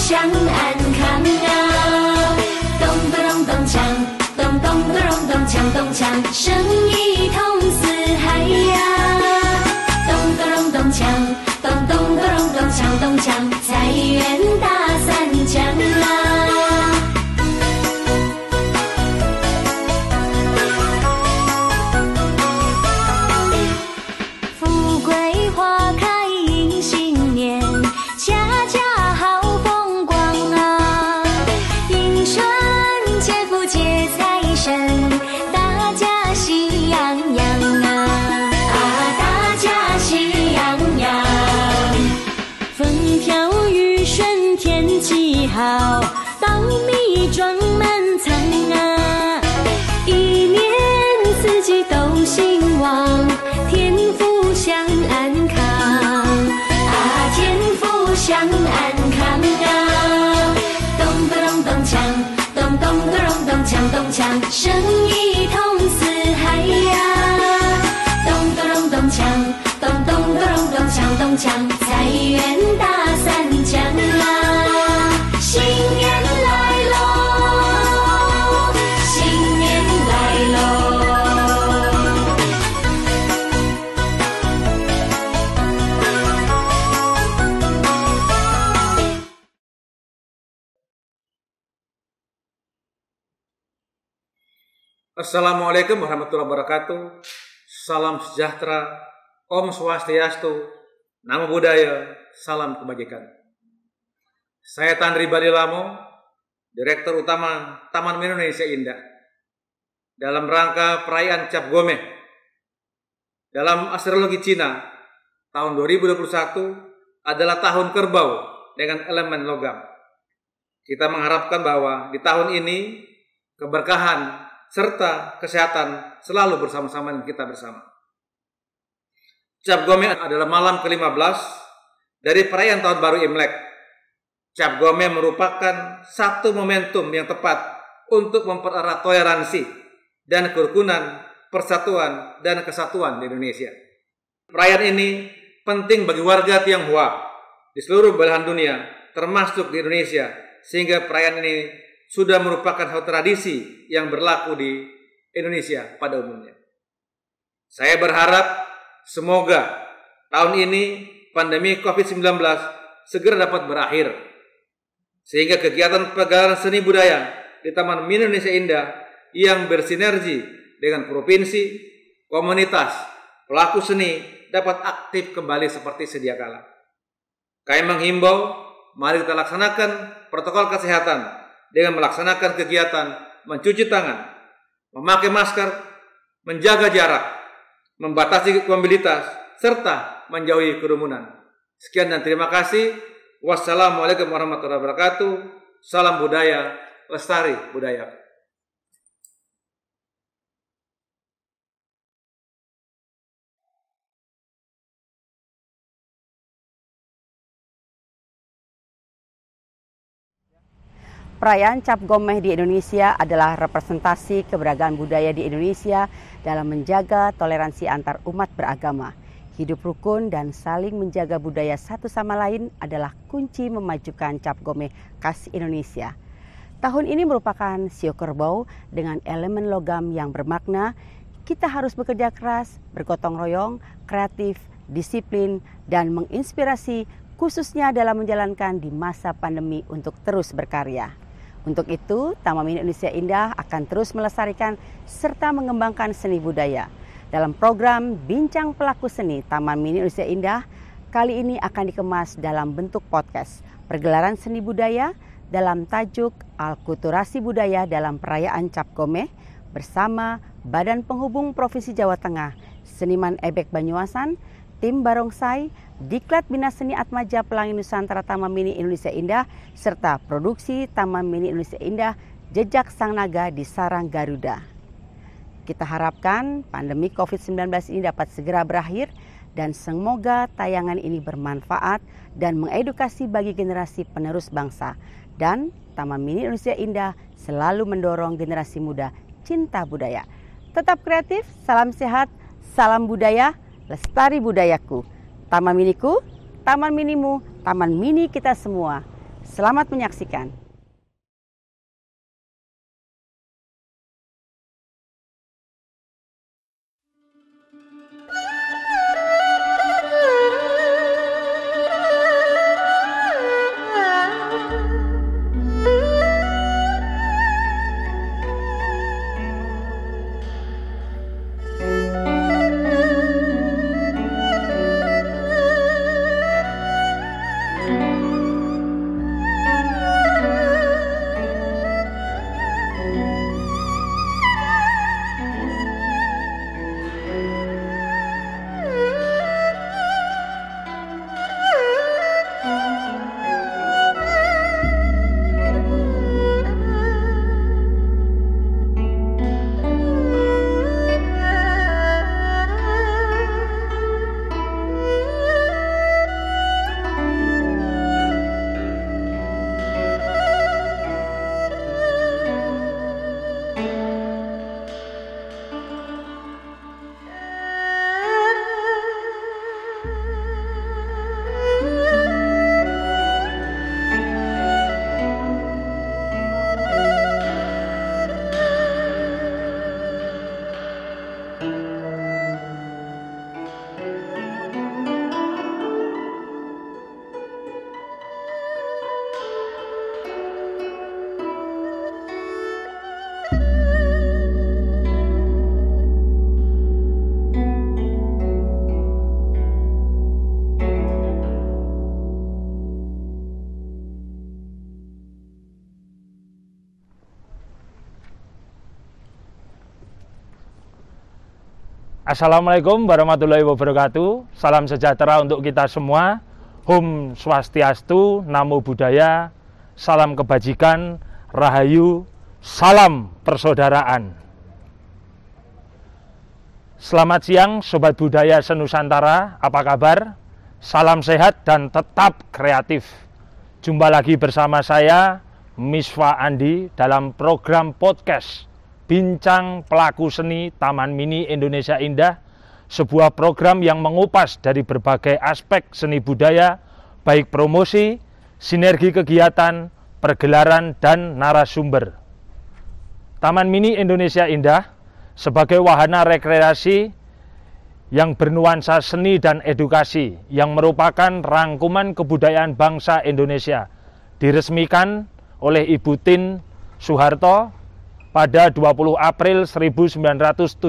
祥安康啊！咚咚咚咚锵，咚咚咚咚咚锵咚锵，生意通四海呀！咚咚咚咚锵，咚咚咚咚咚锵咚锵，财源大三江啊！富贵花开迎新年，家家好风光啊！迎春接福接财神，大家喜洋洋啊！大家喜洋洋。风调雨顺天气好，稻米装满仓啊！一年四季都兴旺，天福祥安康啊！天福祥安康啊！咚咚咚咚锵，咚咚咚咚咚锵咚锵，生意通四海呀！咚咚咚咚锵，咚咚咚咚咚锵咚锵，财源大三江啊！新年来喽，新年来喽！Assalamualaikum warahmatullahi wabarakatuh. Salam sejahtera, Om Swastiastu, Namo Buddhaya, salam kebajikan. Saya Tandri Badilamo, Direktur Utama Taman Mini Indonesia Indah. Dalam rangka perayaan Cap Gomeh, dalam astrologi Cina, tahun 2021 adalah tahun kerbau dengan elemen logam. Kita mengharapkan bahwa di tahun ini keberkahan serta kesehatan selalu bersama-sama dengan kita bersama. Cap Gomeh adalah malam ke-15 dari perayaan Tahun Baru Imlek. Cap Gomeh merupakan satu momentum yang tepat untuk mempererat toleransi dan kerukunan, persatuan, dan kesatuan di Indonesia. Perayaan ini penting bagi warga Tionghoa di seluruh belahan dunia, termasuk di Indonesia, sehingga perayaan ini sudah merupakan satu tradisi yang berlaku di Indonesia pada umumnya. Saya berharap semoga tahun ini pandemi COVID-19 segera dapat berakhir, sehingga kegiatan pegelaran seni budaya di Taman Mini Indonesia Indah yang bersinergi dengan provinsi, komunitas, pelaku seni dapat aktif kembali seperti sedia kala. Kami menghimbau, mari kita laksanakan protokol kesehatan dengan melaksanakan kegiatan mencuci tangan, memakai masker, menjaga jarak, membatasi mobilitas, serta menjauhi kerumunan. Sekian dan terima kasih. Wassalamualaikum warahmatullahi wabarakatuh. Salam budaya, lestari budaya. Perayaan Cap Gomeh di Indonesia adalah representasi keberagaman budaya di Indonesia dalam menjaga toleransi antar umat beragama. Hidup rukun dan saling menjaga budaya satu sama lain adalah kunci memajukan Cap Gomeh khas Indonesia. Tahun ini merupakan Sio Kerbau dengan elemen logam yang bermakna kita harus bekerja keras, bergotong royong, kreatif, disiplin, dan menginspirasi khususnya dalam menjalankan di masa pandemi untuk terus berkarya. Untuk itu, Taman Mini Indonesia Indah akan terus melestarikan serta mengembangkan seni budaya. Dalam program Bincang Pelaku Seni Taman Mini Indonesia Indah, kali ini akan dikemas dalam bentuk podcast pergelaran seni budaya dalam tajuk Alkulturasi Budaya dalam Perayaan Cap Gomeh bersama Badan Penghubung Provinsi Jawa Tengah, Seniman Ebek Banyuasan, Tim Barongsai, Diklat Bina Seni Atmaja Pelangi Nusantara Taman Mini Indonesia Indah, serta produksi Taman Mini Indonesia Indah Jejak Sang Naga di Sarang Garuda. Kita harapkan pandemi COVID-19 ini dapat segera berakhir dan semoga tayangan ini bermanfaat dan mengedukasi bagi generasi penerus bangsa. Dan Taman Mini Indonesia Indah selalu mendorong generasi muda cinta budaya. Tetap kreatif, salam sehat, salam budaya, lestari budayaku. Taman Miniku, Taman Minimu, Taman Mini kita semua. Selamat menyaksikan. Assalamualaikum warahmatullahi wabarakatuh. Salam sejahtera untuk kita semua. Om Swastiastu, Namo Buddhaya, salam kebajikan, rahayu, salam persaudaraan. Selamat siang Sobat Budaya Senusantara, apa kabar? Salam sehat dan tetap kreatif. Jumpa lagi bersama saya, Miswa Andi, dalam program podcast Bincang Pelaku Seni Taman Mini Indonesia Indah, sebuah program yang mengupas dari berbagai aspek seni budaya, baik promosi, sinergi kegiatan, pergelaran, dan narasumber. Taman Mini Indonesia Indah sebagai wahana rekreasi yang bernuansa seni dan edukasi, yang merupakan rangkuman kebudayaan bangsa Indonesia, diresmikan oleh Ibu Tien Soeharto pada 20 April 1975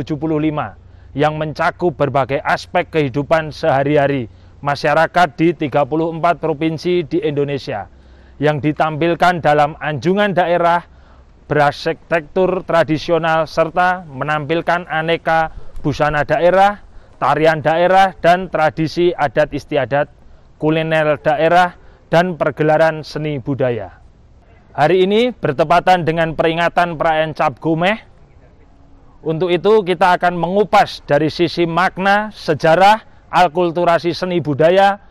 yang mencakup berbagai aspek kehidupan sehari-hari masyarakat di 34 provinsi di Indonesia yang ditampilkan dalam anjungan daerah berarsitektur tradisional serta menampilkan aneka busana daerah, tarian daerah, dan tradisi adat istiadat, kuliner daerah, dan pergelaran seni budaya. Hari ini bertepatan dengan peringatan perayaan Cap Gomeh. Untuk itu kita akan mengupas dari sisi makna, sejarah, alkulturasi seni budaya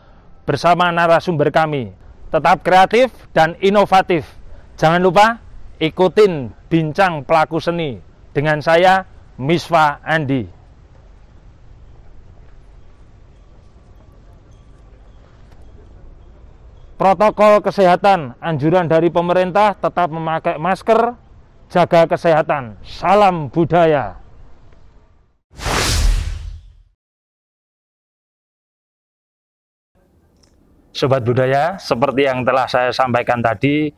bersama narasumber kami. Tetap kreatif dan inovatif. Jangan lupa ikutin Bincang Pelaku Seni dengan saya, Miswa Andi. Protokol kesehatan, anjuran dari pemerintah tetap memakai masker, jaga kesehatan. Salam budaya. Sobat budaya, seperti yang telah saya sampaikan tadi,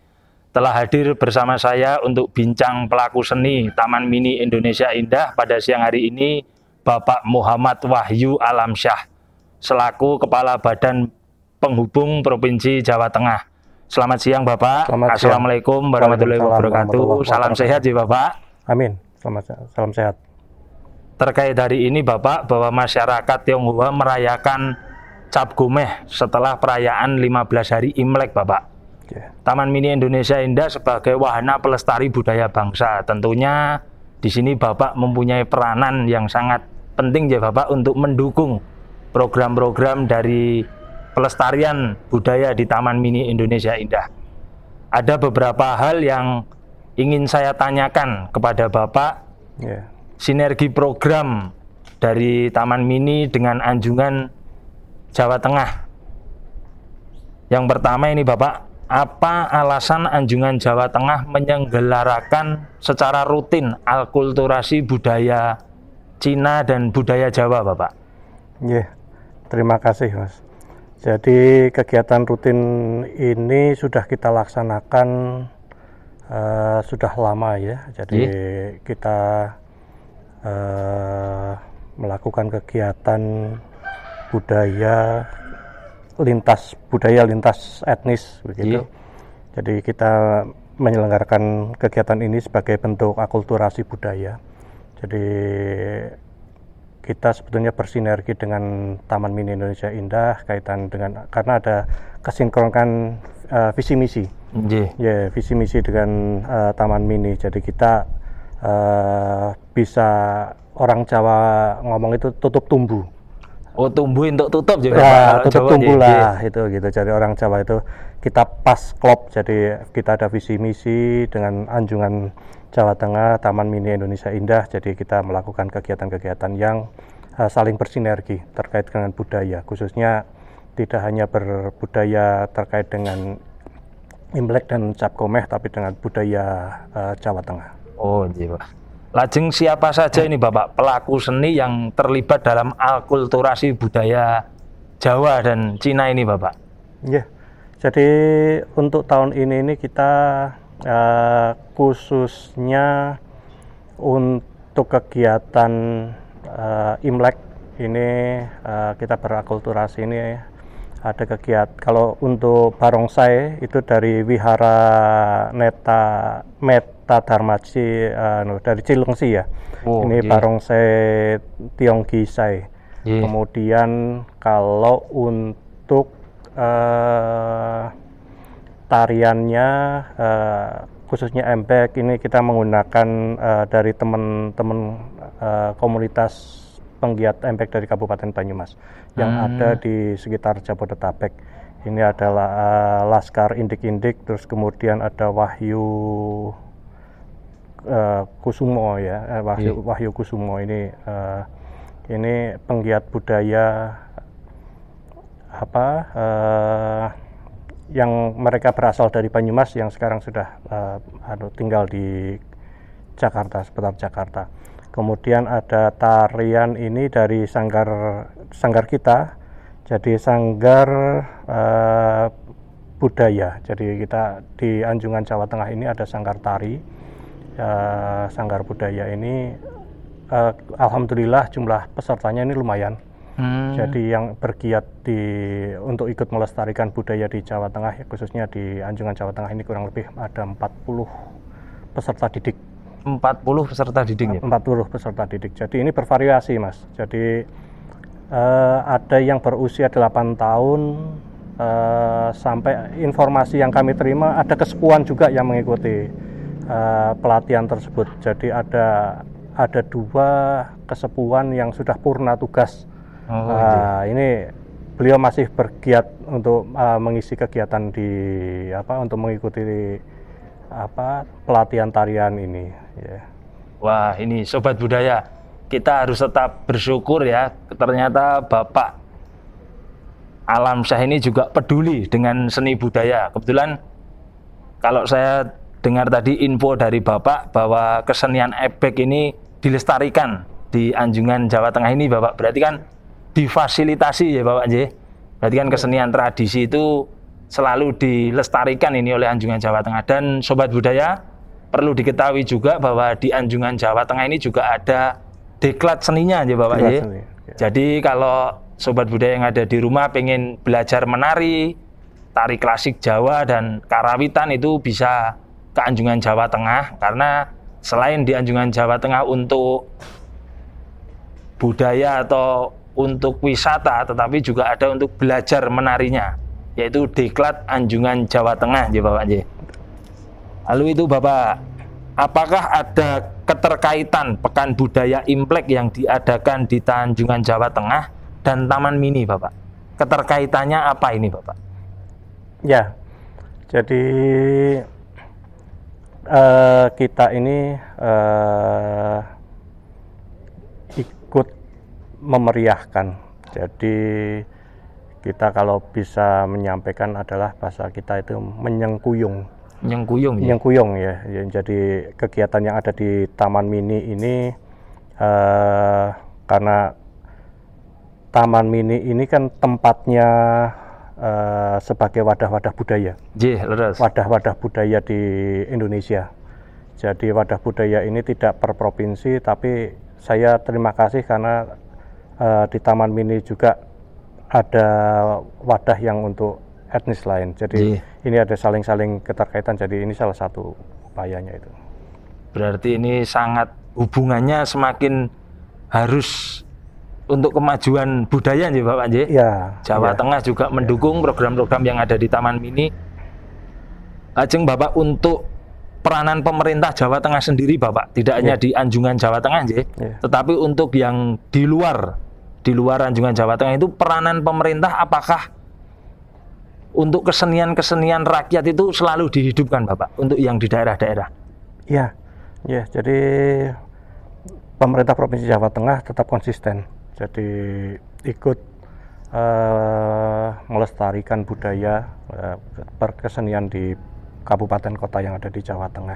telah hadir bersama saya untuk bincang pelaku seni Taman Mini Indonesia Indah pada siang hari ini, Bapak Muhammad Wahyu Alamsyah, selaku Kepala Badan Penghubung Provinsi Jawa Tengah. Selamat siang Bapak. Assalamualaikum warahmatullahi wabarakatuh. Salam sehat ya Bapak. Amin. Salam sehat. Terkait hari ini Bapak, bahwa masyarakat Tionghoa merayakan Cap Gomeh setelah perayaan 15 hari Imlek Bapak. Taman Mini Indonesia Indah sebagai wahana pelestari budaya bangsa. Tentunya di sini Bapak mempunyai peranan yang sangat penting ya Bapak untuk mendukung program-program dari pelestarian budaya di Taman Mini Indonesia Indah. Ada beberapa hal yang ingin saya tanyakan kepada Bapak. Sinergi program dari Taman Mini dengan Anjungan Jawa Tengah. Yang pertama ini Bapak, apa alasan Anjungan Jawa Tengah menyelenggarakan secara rutin akulturasi budaya Cina dan budaya Jawa, Bapak? Ya, terima kasih, Mas. Jadi kegiatan rutin ini sudah kita laksanakan sudah lama ya. Jadi kita melakukan kegiatan budaya lintas etnis begitu. Jadi kita menyelenggarakan kegiatan ini sebagai bentuk akulturasi budaya. Jadi kita sebetulnya bersinergi dengan Taman Mini Indonesia Indah kaitan dengan karena ada kesinkronan visi misi. Ya, visi misi dengan Taman Mini. Jadi kita bisa orang Jawa ngomong itu tutup tumbuh. Oh, tumbuh untuk tutup juga. Ya, tutup tumbuh lah itu gitu. Jadi orang Jawa itu kita pas klop. Jadi kita ada visi misi dengan Anjungan Jawa Tengah, Taman Mini Indonesia Indah. Jadi kita melakukan kegiatan-kegiatan yang saling bersinergi terkait dengan budaya, khususnya tidak hanya berbudaya terkait dengan Imlek dan Cap Gomeh, tapi dengan budaya Jawa Tengah. Oh, iya, Pak. Lajeng siapa saja ini Bapak pelaku seni yang terlibat dalam akulturasi budaya Jawa dan Cina ini, Bapak? Ya, jadi untuk tahun ini kita khususnya untuk kegiatan Imlek ini kita berakulturasi ini ada kegiatan. Kalau untuk barongsai itu dari Wihara Meta Dharmaci dari Cilengsi ya. Ini barongsai Tionggisai. Kemudian kalau untuk tariannya khususnya Embek ini kita menggunakan dari teman-teman komunitas penggiat Embek dari Kabupaten Banyumas yang ada di sekitar Jabodetabek. Ini adalah Laskar Indik-Indik, terus kemudian ada Wahyu Kusumo ya, Wahyu Kusumo ini penggiat budaya yang mereka berasal dari Banyumas yang sekarang sudah tinggal di Jakarta, seputar Jakarta. Kemudian ada tarian ini dari sanggar kita, jadi sanggar budaya. Jadi kita di Anjungan Jawa Tengah ini ada sanggar tari, sanggar budaya ini. Alhamdulillah jumlah pesertanya ini lumayan. Jadi yang bergiat untuk ikut melestarikan budaya di Jawa Tengah, khususnya di Anjungan Jawa Tengah ini kurang lebih ada 40 peserta didik. 40 peserta didik ya? 40 peserta didik. Jadi ini bervariasi, Mas. Jadi ada yang berusia 8 tahun sampai informasi yang kami terima ada kesepuan juga yang mengikuti pelatihan tersebut. Jadi ada 2 kesepuan yang sudah purna tugas. Ini beliau masih bergiat untuk mengisi kegiatan untuk mengikuti pelatihan tarian ini. Yeah. Wah, ini Sobat Budaya, kita harus tetap bersyukur ya. Ternyata Bapak Alamsyah ini juga peduli dengan seni budaya. Kebetulan kalau saya dengar tadi info dari Bapak bahwa kesenian ebek ini dilestarikan di Anjungan Jawa Tengah ini, Bapak, berarti kan difasilitasi ya Bapak J. Berarti kan kesenian tradisi itu selalu dilestarikan ini oleh Anjungan Jawa Tengah. Dan Sobat Budaya, perlu diketahui juga bahwa di Anjungan Jawa Tengah ini juga ada deklat seninya ya Bapak J. Jadi kalau Sobat Budaya yang ada di rumah pengen belajar menari, tari klasik Jawa dan karawitan itu bisa ke Anjungan Jawa Tengah, karena selain di Anjungan Jawa Tengah untuk budaya atau untuk wisata, tetapi juga ada untuk belajar menarinya, yaitu Deklat Anjungan Jawa Tengah ya Bapak J. Lalu itu Bapak, apakah ada keterkaitan Pekan Budaya Imlek yang diadakan di Anjungan Jawa Tengah dan Taman Mini Bapak? Keterkaitannya apa ini Bapak? Ya, jadi kita ini ikut memeriahkan. Jadi kita kalau bisa menyampaikan adalah bahasa kita itu menyengkuyung. Menyengkuyung ya. Jadi kegiatan yang ada di Taman Mini ini karena Taman Mini ini kan tempatnya sebagai wadah-wadah budaya. Wadah-wadah budaya di Indonesia. Jadi wadah budaya ini tidak per provinsi, tapi saya terima kasih karena di Taman Mini juga ada wadah yang untuk etnis lain. Jadi ini ada saling-saling keterkaitan. Jadi ini salah satu upayanya itu. Berarti ini sangat hubungannya semakin harus untuk kemajuan budaya nih Bapak J. Ya, Jawa Tengah juga mendukung program-program yang ada di Taman Mini. Ajeng Bapak untuk peranan pemerintah Jawa Tengah sendiri Bapak, tidak hanya di Anjungan Jawa Tengah J, tetapi untuk yang di luar Anjungan Jawa Tengah itu peranan pemerintah apakah untuk kesenian-kesenian rakyat itu selalu dihidupkan Bapak untuk yang di daerah-daerah? Ya, jadi pemerintah Provinsi Jawa Tengah tetap konsisten. Jadi ikut melestarikan budaya perkesenian di kabupaten kota yang ada di Jawa Tengah.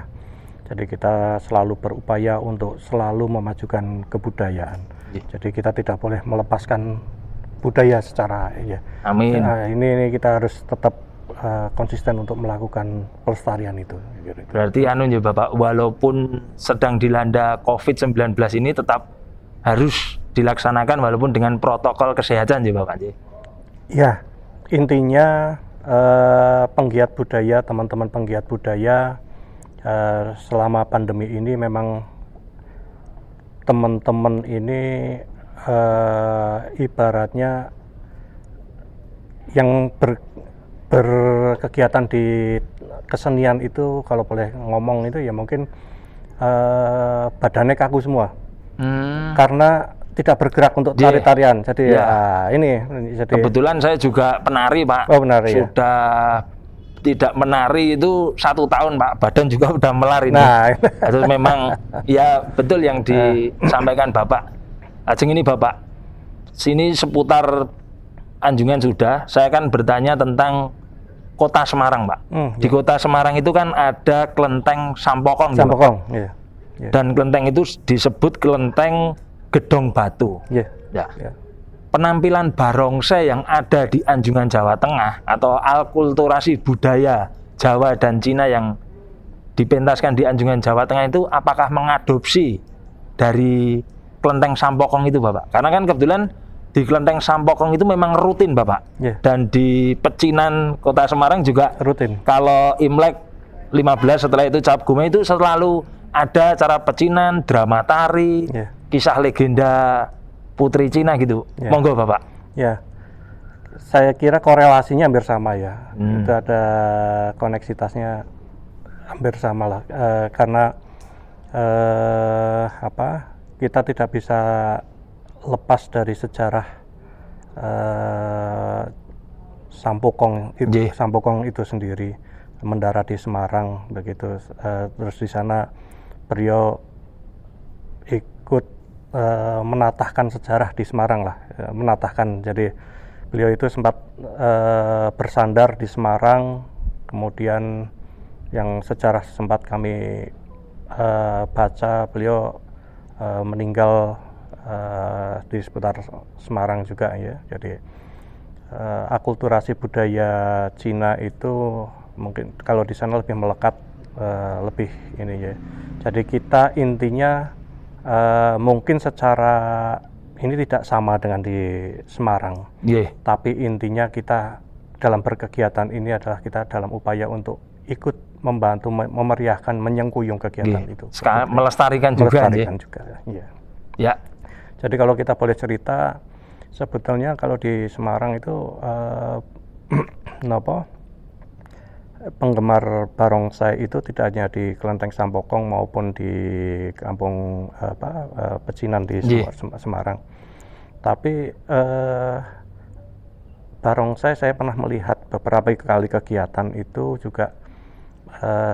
Jadi kita selalu berupaya untuk selalu memajukan kebudayaan. Jadi kita tidak boleh melepaskan budaya secara Amin. Ini kita harus tetap konsisten untuk melakukan pelestarian itu. Berarti ya Bapak, walaupun sedang dilanda COVID-19 ini tetap harus dilaksanakan walaupun dengan protokol kesehatan ya Bapak. Ya, intinya penggiat budaya, teman-teman penggiat budaya selama pandemi ini memang teman-teman ini ibaratnya yang berkegiatan di kesenian itu, kalau boleh ngomong itu ya mungkin badannya kaku semua karena tidak bergerak untuk tari-tarian. Jadi jadi kebetulan saya juga penari Pak. Penari, sudah tidak menari itu 1 tahun Pak, badan juga udah melar ini. Terus memang ya betul yang disampaikan Bapak. Ajeng ini Bapak, sini seputar Anjungan sudah, saya kan bertanya tentang Kota Semarang Pak. Di Kota Semarang itu kan ada kelenteng Sampokong. Dan kelenteng itu disebut kelenteng Gedong Batu. Penampilan barongsai yang ada di Anjungan Jawa Tengah atau alkulturasi budaya Jawa dan Cina yang dipentaskan di Anjungan Jawa Tengah itu apakah mengadopsi dari kelenteng Sampokong itu Bapak? Karena kan kebetulan di kelenteng Sampokong itu memang rutin Bapak. Dan di pecinan Kota Semarang juga rutin. Kalau Imlek 15 setelah itu Cap Gomeh itu selalu ada acara pecinan, drama tari, kisah legenda Putri Cina gitu. Monggo Bapak. Saya kira korelasinya hampir sama ya. Itu ada koneksitasnya hampir sama lah. Karena kita tidak bisa lepas dari sejarah Sampokong itu sendiri, mendarat di Semarang begitu. Terus di sana beliau ikut menatahkan sejarah di Semarang lah, menatahkan. Jadi beliau itu sempat bersandar di Semarang, kemudian yang sejarah sempat kami baca, beliau meninggal di seputar Semarang juga ya. Jadi akulturasi budaya Cina itu mungkin kalau di sana lebih melekat, lebih ini ya. Jadi kita intinya mungkin secara ini tidak sama dengan di Semarang, tapi intinya kita dalam berkegiatan ini adalah kita dalam upaya untuk ikut membantu memeriahkan, menyengkuyung kegiatan itu. Melestarikan juga. Ya. Jadi kalau kita boleh cerita, sebetulnya kalau di Semarang itu penggemar barongsai itu tidak hanya di kelenteng Sampokong maupun di kampung pecinan di Semarang. Tapi barongsai saya pernah melihat beberapa kali kegiatan itu juga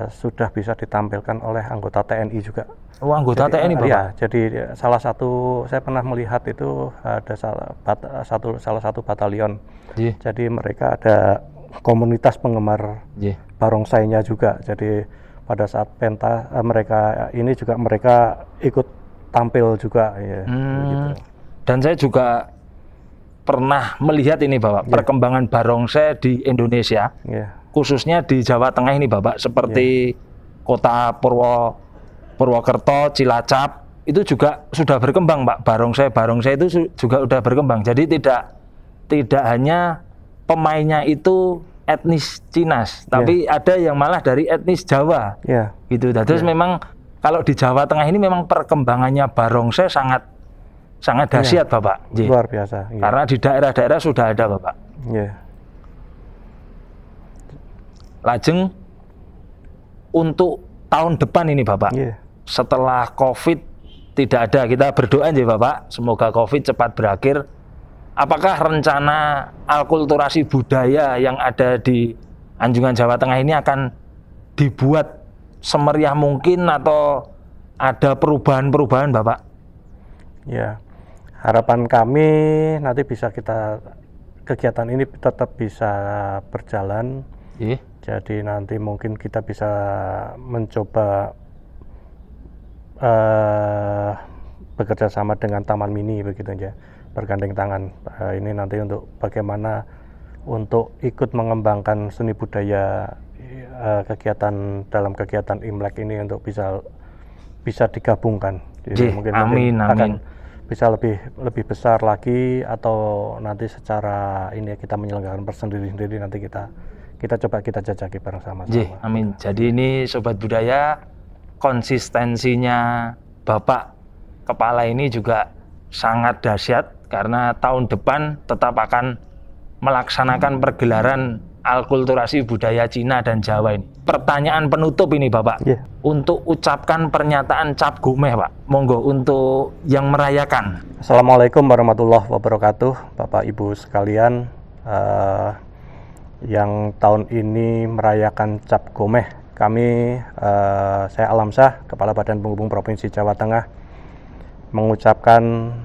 sudah bisa ditampilkan oleh anggota TNI juga. Oh, anggota TNI, Bapak? Iya, jadi salah satu, saya pernah melihat itu ada salah satu batalion. Yeah. Jadi mereka ada komunitas penggemar barongsainya juga. Jadi pada saat pentas mereka ikut tampil juga. Ya, begitu. Dan saya juga pernah melihat ini, Bapak, perkembangan barongsai di Indonesia. Khususnya di Jawa Tengah ini, Bapak, seperti kota Purwokerto, Cilacap, itu juga sudah berkembang, Pak. Barongsai itu juga sudah berkembang. Jadi tidak hanya pemainnya itu etnis Cina, tapi ada yang malah dari etnis Jawa. Gitu. Terus memang kalau di Jawa Tengah ini memang perkembangannya barongsai sangat dahsyat, Bapak. Luar biasa. Karena di daerah-daerah sudah ada, Bapak. Lajeng untuk tahun depan ini, Bapak, setelah COVID tidak ada, kita berdoa aja, Bapak, semoga COVID cepat berakhir. Apakah rencana alkulturasi budaya yang ada di Anjungan Jawa Tengah ini akan dibuat semeriah mungkin atau ada perubahan-perubahan, Bapak? Ya, harapan kami nanti kegiatan ini tetap bisa berjalan. Jadi nanti mungkin kita bisa mencoba bekerja sama dengan Taman Mini begitu aja, bergandeng tangan. Ini nanti untuk bagaimana untuk ikut mengembangkan seni budaya dalam kegiatan Imlek ini untuk bisa digabungkan. Jadi mungkin akan bisa lebih besar lagi, atau nanti secara ini kita menyelenggarakan persendiri-sendiri, nanti kita coba kita jajaki bareng sama-sama. Amin. Jadi ini Sobat Budaya, konsistensinya Bapak Kepala ini juga sangat dahsyat, karena tahun depan tetap akan melaksanakan pergelaran alkulturasi budaya Cina dan Jawa ini. Pertanyaan penutup ini, Bapak, untuk ucapkan pernyataan Cap Gomeh, Pak. Monggo untuk yang merayakan. Assalamualaikum warahmatullahi wabarakatuh, Bapak Ibu sekalian. Yang tahun ini merayakan Cap Gomeh, saya Alamsyah, Kepala Badan Penghubung Provinsi Jawa Tengah, mengucapkan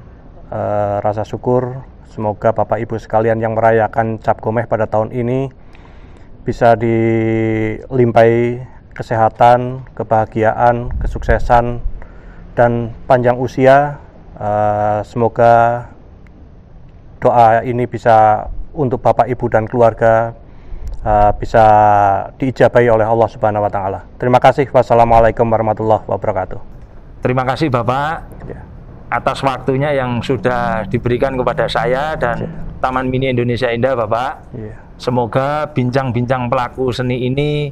rasa syukur. Semoga Bapak Ibu sekalian yang merayakan Cap Gomeh pada tahun ini bisa dilimpahi kesehatan, kebahagiaan, kesuksesan, dan panjang usia. Semoga doa ini bisa untuk Bapak Ibu dan keluarga bisa diijabahi oleh Allah Subhanahu wa Ta'ala. Terima kasih. Wassalamualaikum warahmatullahi wabarakatuh. Terima kasih, Bapak, atas waktunya yang sudah diberikan kepada saya dan Taman Mini Indonesia Indah, Bapak. Semoga bincang-bincang pelaku seni ini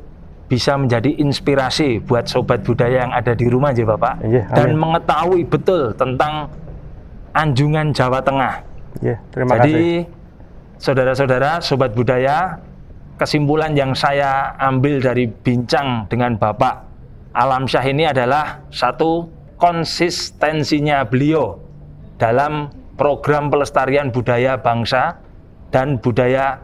bisa menjadi inspirasi buat sobat budaya yang ada di rumah, aja, Bapak, dan mengetahui betul tentang Anjungan Jawa Tengah. Terima kasih. Jadi, saudara-saudara, sobat budaya, kesimpulan yang saya ambil dari bincang dengan Bapak Alamsyah ini adalah satu, konsistensinya beliau dalam program pelestarian budaya bangsa dan budaya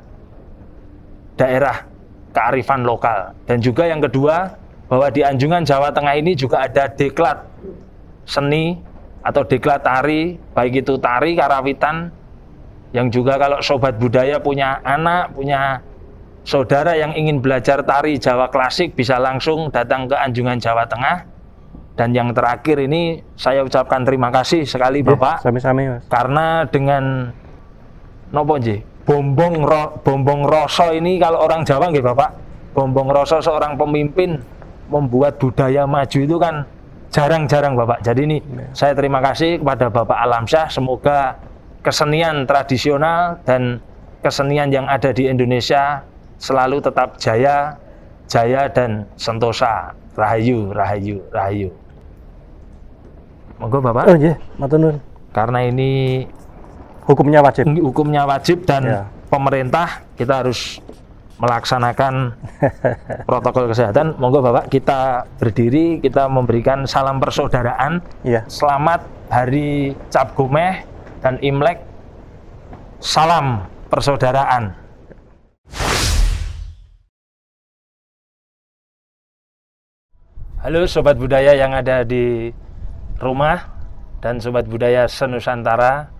daerah kearifan lokal. Dan juga yang kedua, bahwa di Anjungan Jawa Tengah ini juga ada deklat seni atau deklat tari, baik itu tari karawitan, yang juga kalau sobat budaya punya anak, punya saudara yang ingin belajar tari Jawa klasik, bisa langsung datang ke Anjungan Jawa Tengah. Dan yang terakhir ini saya ucapkan terima kasih sekali, Bapak. Sami-sami, Mas. Karena dengan Bombong Roso ini, kalau orang Jawa nggih, Bapak, Bombong Roso seorang pemimpin membuat budaya maju itu kan jarang-jarang, Bapak. Jadi ini saya terima kasih kepada Bapak Alamsyah. Semoga kesenian tradisional dan kesenian yang ada di Indonesia selalu tetap jaya dan sentosa. Rahayu, rahayu, rahayu. Monggo, Bapak. Matur nuwun. Karena ini hukumnya wajib dan pemerintah, kita harus melaksanakan protokol kesehatan. Monggo, Bapak, kita berdiri, kita memberikan salam persaudaraan. Selamat Hari Cap Gomeh dan Imlek. Salam persaudaraan. Halo Sobat Budaya yang ada di rumah dan Sobat Budaya Senusantara.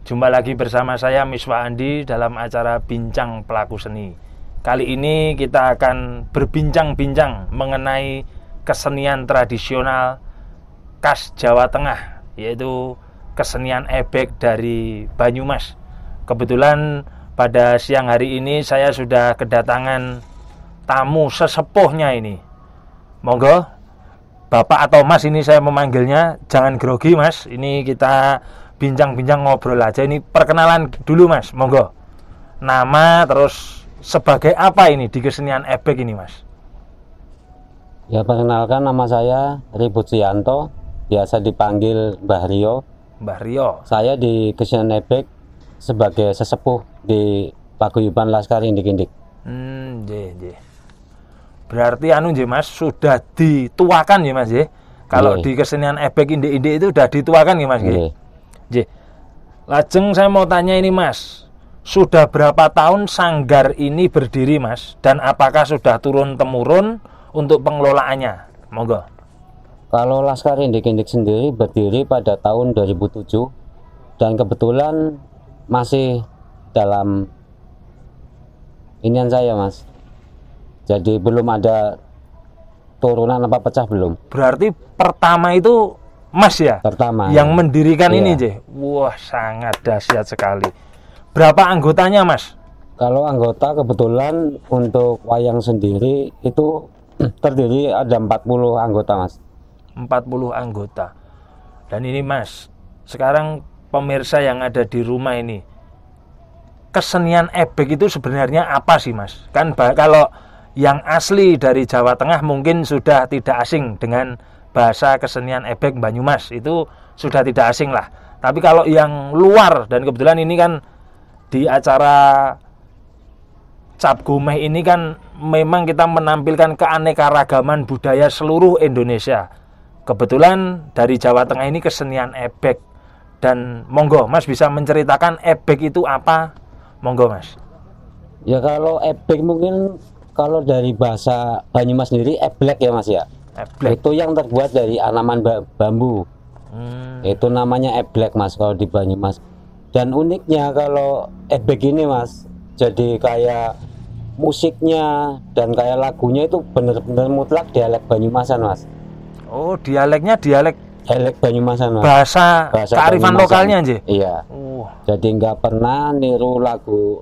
Jumpa lagi bersama saya Miswa Andi dalam acara Bincang Pelaku Seni. Kali ini kita akan berbincang-bincang mengenai kesenian tradisional khas Jawa Tengah, yaitu kesenian ebek dari Banyumas. Kebetulan pada siang hari ini saya sudah kedatangan tamu sesepuhnya ini. Monggo, Bapak atau Mas ini saya memanggilnya, jangan grogi Mas. Ini kita bincang-bincang ngobrol aja. Ini perkenalan dulu Mas, monggo. Nama terus sebagai apa ini di kesenian ebek ini Mas? Ya, perkenalkan, nama saya Ribut Sianto, biasa dipanggil Mbah Rio. Mbah Rio. Saya di kesenian ebek sebagai sesepuh di Paguyuban Laskar Indik-Indik. Berarti Mas sudah dituakan ya Mas ya. Kalau di kesenian ebek indik-indik itu sudah dituakan ya Mas ya. Lajeng saya mau tanya ini Mas, sudah berapa tahun sanggar ini berdiri Mas, dan apakah sudah turun temurun untuk pengelolaannya? Monggo. Kalau Laskar Indik-Indik sendiri berdiri pada tahun 2007 dan kebetulan masih dalam inian saya Mas. Jadi belum ada turunan apa pecah belum. Berarti pertama itu Mas ya? Pertama. Yang mendirikan ini, Iya. Wah, sangat dahsyat sekali. Berapa anggotanya, Mas? Kalau anggota kebetulan untuk wayang sendiri itu terdiri ada 40 anggota, Mas. 40 anggota. Dan ini, Mas, sekarang pemirsa yang ada di rumah ini, kesenian ebek itu sebenarnya apa sih, Mas? Kan kalau yang asli dari Jawa Tengah mungkin sudah tidak asing dengan bahasa kesenian ebek Banyumas, itu sudah tidak asing lah. Tapi kalau yang luar, dan kebetulan ini kan di acara Cap Gomeh ini kan memang kita menampilkan keanekaragaman budaya seluruh Indonesia. Kebetulan dari Jawa Tengah ini kesenian ebek. Dan monggo Mas bisa menceritakan ebek itu apa? Monggo Mas. Ya, kalau ebek mungkin kalau dari bahasa Banyumas sendiri eblek ya Mas ya. Eblek. Itu yang terbuat dari anaman bambu. Itu namanya eblek Mas kalau di Banyumas. Dan uniknya kalau ebek ini Mas, jadi kayak musiknya dan kayak lagunya itu benar-benar mutlak dialek Banyumasan Mas. Oh, dialeknya dialek Banyumasan Mas. Bahasa kearifan Banyumasan. lokalnya aja. Iya. Jadi nggak pernah niru lagu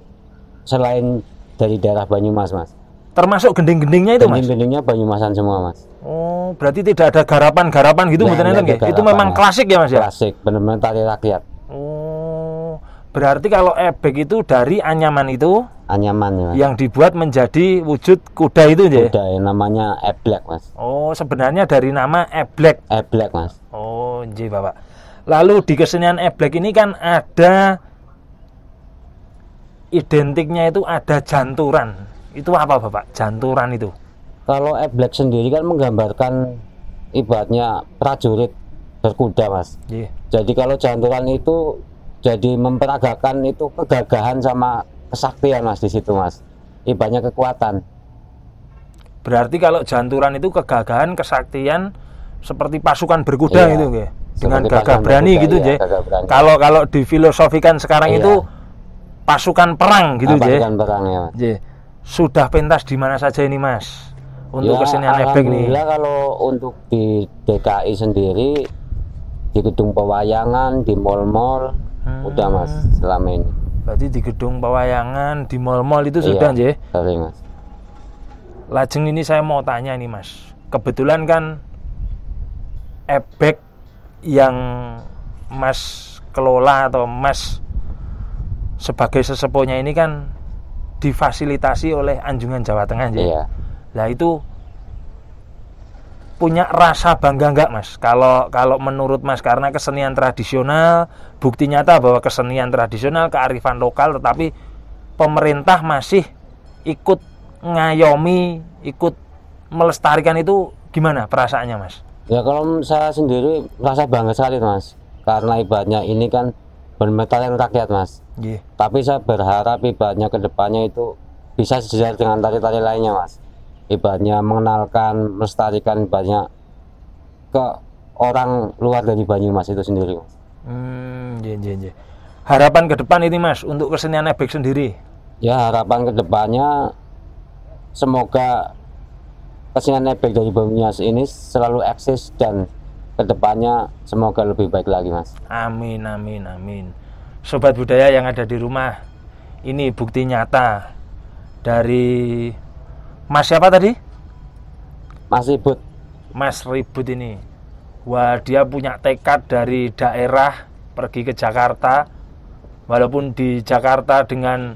selain dari daerah Banyumas Mas. Termasuk gending-gendingnya itu Mas? Gending-gendingnya Banyumasan semua Mas. Oh, berarti tidak ada garapan-garapan gitu mboten enten nggih? Itu memang klasik ya Mas ya? Klasik, benar-benar tari rakyat. Oh, berarti kalau ebek itu dari anyaman itu? Anyaman ya Mas. Yang dibuat menjadi wujud kuda itu ya? Kuda yang namanya eblek Mas. Oh, sebenarnya dari nama eblek. Eblek Mas. Oh, nggih Bapak. Lalu di kesenian eblek ini kan ada identiknya itu ada janturan. Itu apa Bapak? Janturan itu? Kalau eblek sendiri kan menggambarkan ibaratnya prajurit berkuda Mas. Yeah. Jadi kalau janturan itu jadi memperagakan itu kegagahan sama kesaktian Mas di situ Mas. Ibaratnya kekuatan. Berarti kalau janturan itu kegagahan, kesaktian seperti pasukan berkuda Iya, gitu nggih. Dengan seperti gagah pasukan berani berkuda, gitu iya, nggih. gagah berani. Kalau difilosofikan sekarang Iya. itu pasukan perang gitu nggih. Pasukan perang ya Mas. Nggih. Sudah pentas di mana saja ini Mas? Untuk Ya, kesenian ebek nih. alhamdulillah kalau untuk di DKI sendiri di gedung pewayangan, di mal-mal udah Mas selama ini. Berarti di gedung pewayangan, di mal-mal itu sudah nggih. Sering Mas. Lajeng ini saya mau tanya nih Mas. Kebetulan kan ebek yang Mas kelola atau Mas sebagai sesepuhnya ini kan difasilitasi oleh Anjungan Jawa Tengah nggih. Iya. Lah itu punya rasa bangga enggak Mas? Kalau menurut Mas, karena kesenian tradisional, bukti nyata bahwa kesenian tradisional, kearifan lokal, tetapi pemerintah masih ikut ngayomi, ikut melestarikan, itu gimana perasaannya Mas? Ya kalau saya sendiri merasa bangga sekali Mas, karena ibaratnya ini kan benar-benar rakyat Mas. Yeah. Tapi saya berharap ibaratnya ke depannya itu bisa sejajar dengan tari-tari lainnya Mas. ibaratnya mengenalkan, melestarikan banyak ke orang luar dari Banyumas itu sendiri, Mas. Harapan ke depan ini, Mas, untuk kesenian ebek sendiri? Ya, harapan ke depannya semoga kesenian ebek dari Banyumas ini selalu eksis dan kedepannya semoga lebih baik lagi, Mas. Amin, amin, amin. Sobat budaya yang ada di rumah, ini bukti nyata dari Mas siapa tadi? Mas Ribut. Mas Ribut ini. Wah, dia punya tekad dari daerah pergi ke Jakarta. Walaupun di Jakarta dengan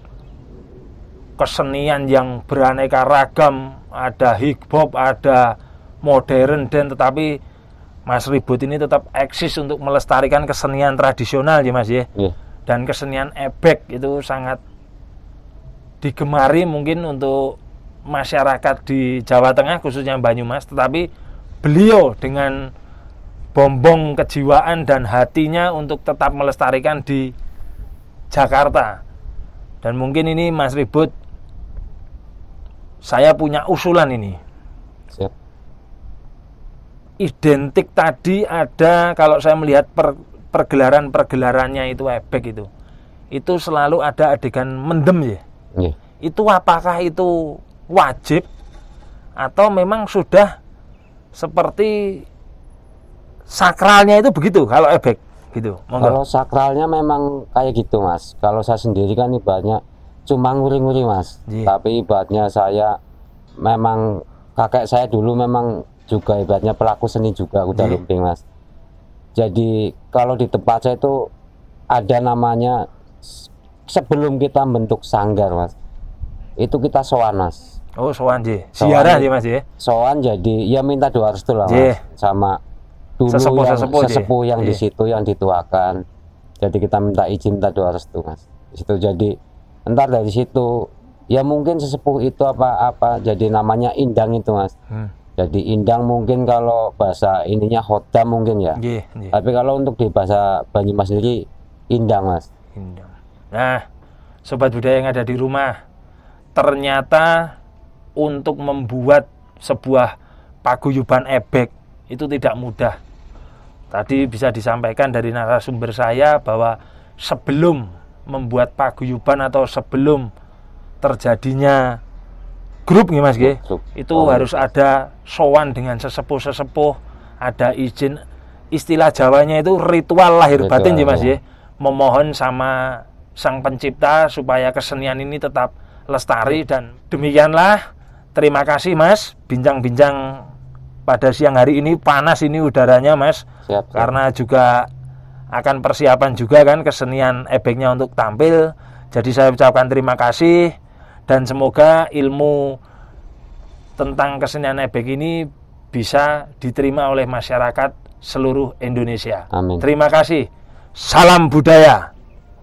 kesenian yang beraneka ragam, ada hip hop, ada modern, dan tetapi Mas Ribut ini tetap eksis untuk melestarikan kesenian tradisional ya Mas ya. Yeah. Dan kesenian ebek itu sangat digemari mungkin untuk masyarakat di Jawa Tengah khususnya Banyumas, tetapi beliau dengan bombong kejiwaan dan hatinya untuk tetap melestarikan di Jakarta. Dan mungkin ini Mas Ribut, saya punya usulan ini. Siap. Identik tadi ada, kalau saya melihat pergelaran-pergelarannya itu ebek itu selalu ada adegan mendem ya. Yeah. Itu apakah itu wajib atau memang sudah seperti sakralnya itu begitu kalau ebek gitu? Monggo. Kalau sakralnya memang kayak gitu, Mas. Kalau saya sendiri kan ibaratnya cuma nguri-nguri, Mas. Yeah. Tapi ibaratnya saya memang kakek saya dulu memang juga ibaratnya pelaku seni juga udah lumping, Mas. Jadi kalau di tempat saya itu ada namanya sebelum kita bentuk sanggar, Mas. Itu kita sowan, Mas. Oh, sowan je. Ziarah ya Mas ya. Sowan jadi ya minta doa restu lah, Mas. Sama dulu sesepuh yang di situ yang dituakan. Jadi kita minta izin, minta doa restu, Mas. Di situ jadi entar dari situ ya mungkin sesepuh itu apa jadi namanya indang itu, Mas. Jadi indang mungkin kalau bahasa ininya hodam mungkin ya. Tapi kalau untuk di bahasa Banyumas sendiri indang, Mas. Indang. Nah, sobat budaya yang ada di rumah, ternyata untuk membuat sebuah paguyuban ebek itu tidak mudah. Tadi bisa disampaikan dari narasumber saya bahwa sebelum membuat paguyuban atau sebelum terjadinya grup nih Mas itu harus ada sowan dengan sesepuh-sesepuh, ada izin, istilah Jawanya itu ritual lahir batin ya Mas ya. Memohon sama Sang Pencipta supaya kesenian ini tetap lestari. Dan demikianlah, terima kasih Mas, bincang-bincang pada siang hari ini. Panas ini udaranya Mas. Siap. Karena juga akan persiapan juga kan kesenian ebeknya untuk tampil. Jadi saya ucapkan terima kasih dan semoga ilmu tentang kesenian ebek ini bisa diterima oleh masyarakat seluruh Indonesia. Amin. Terima kasih. Salam budaya,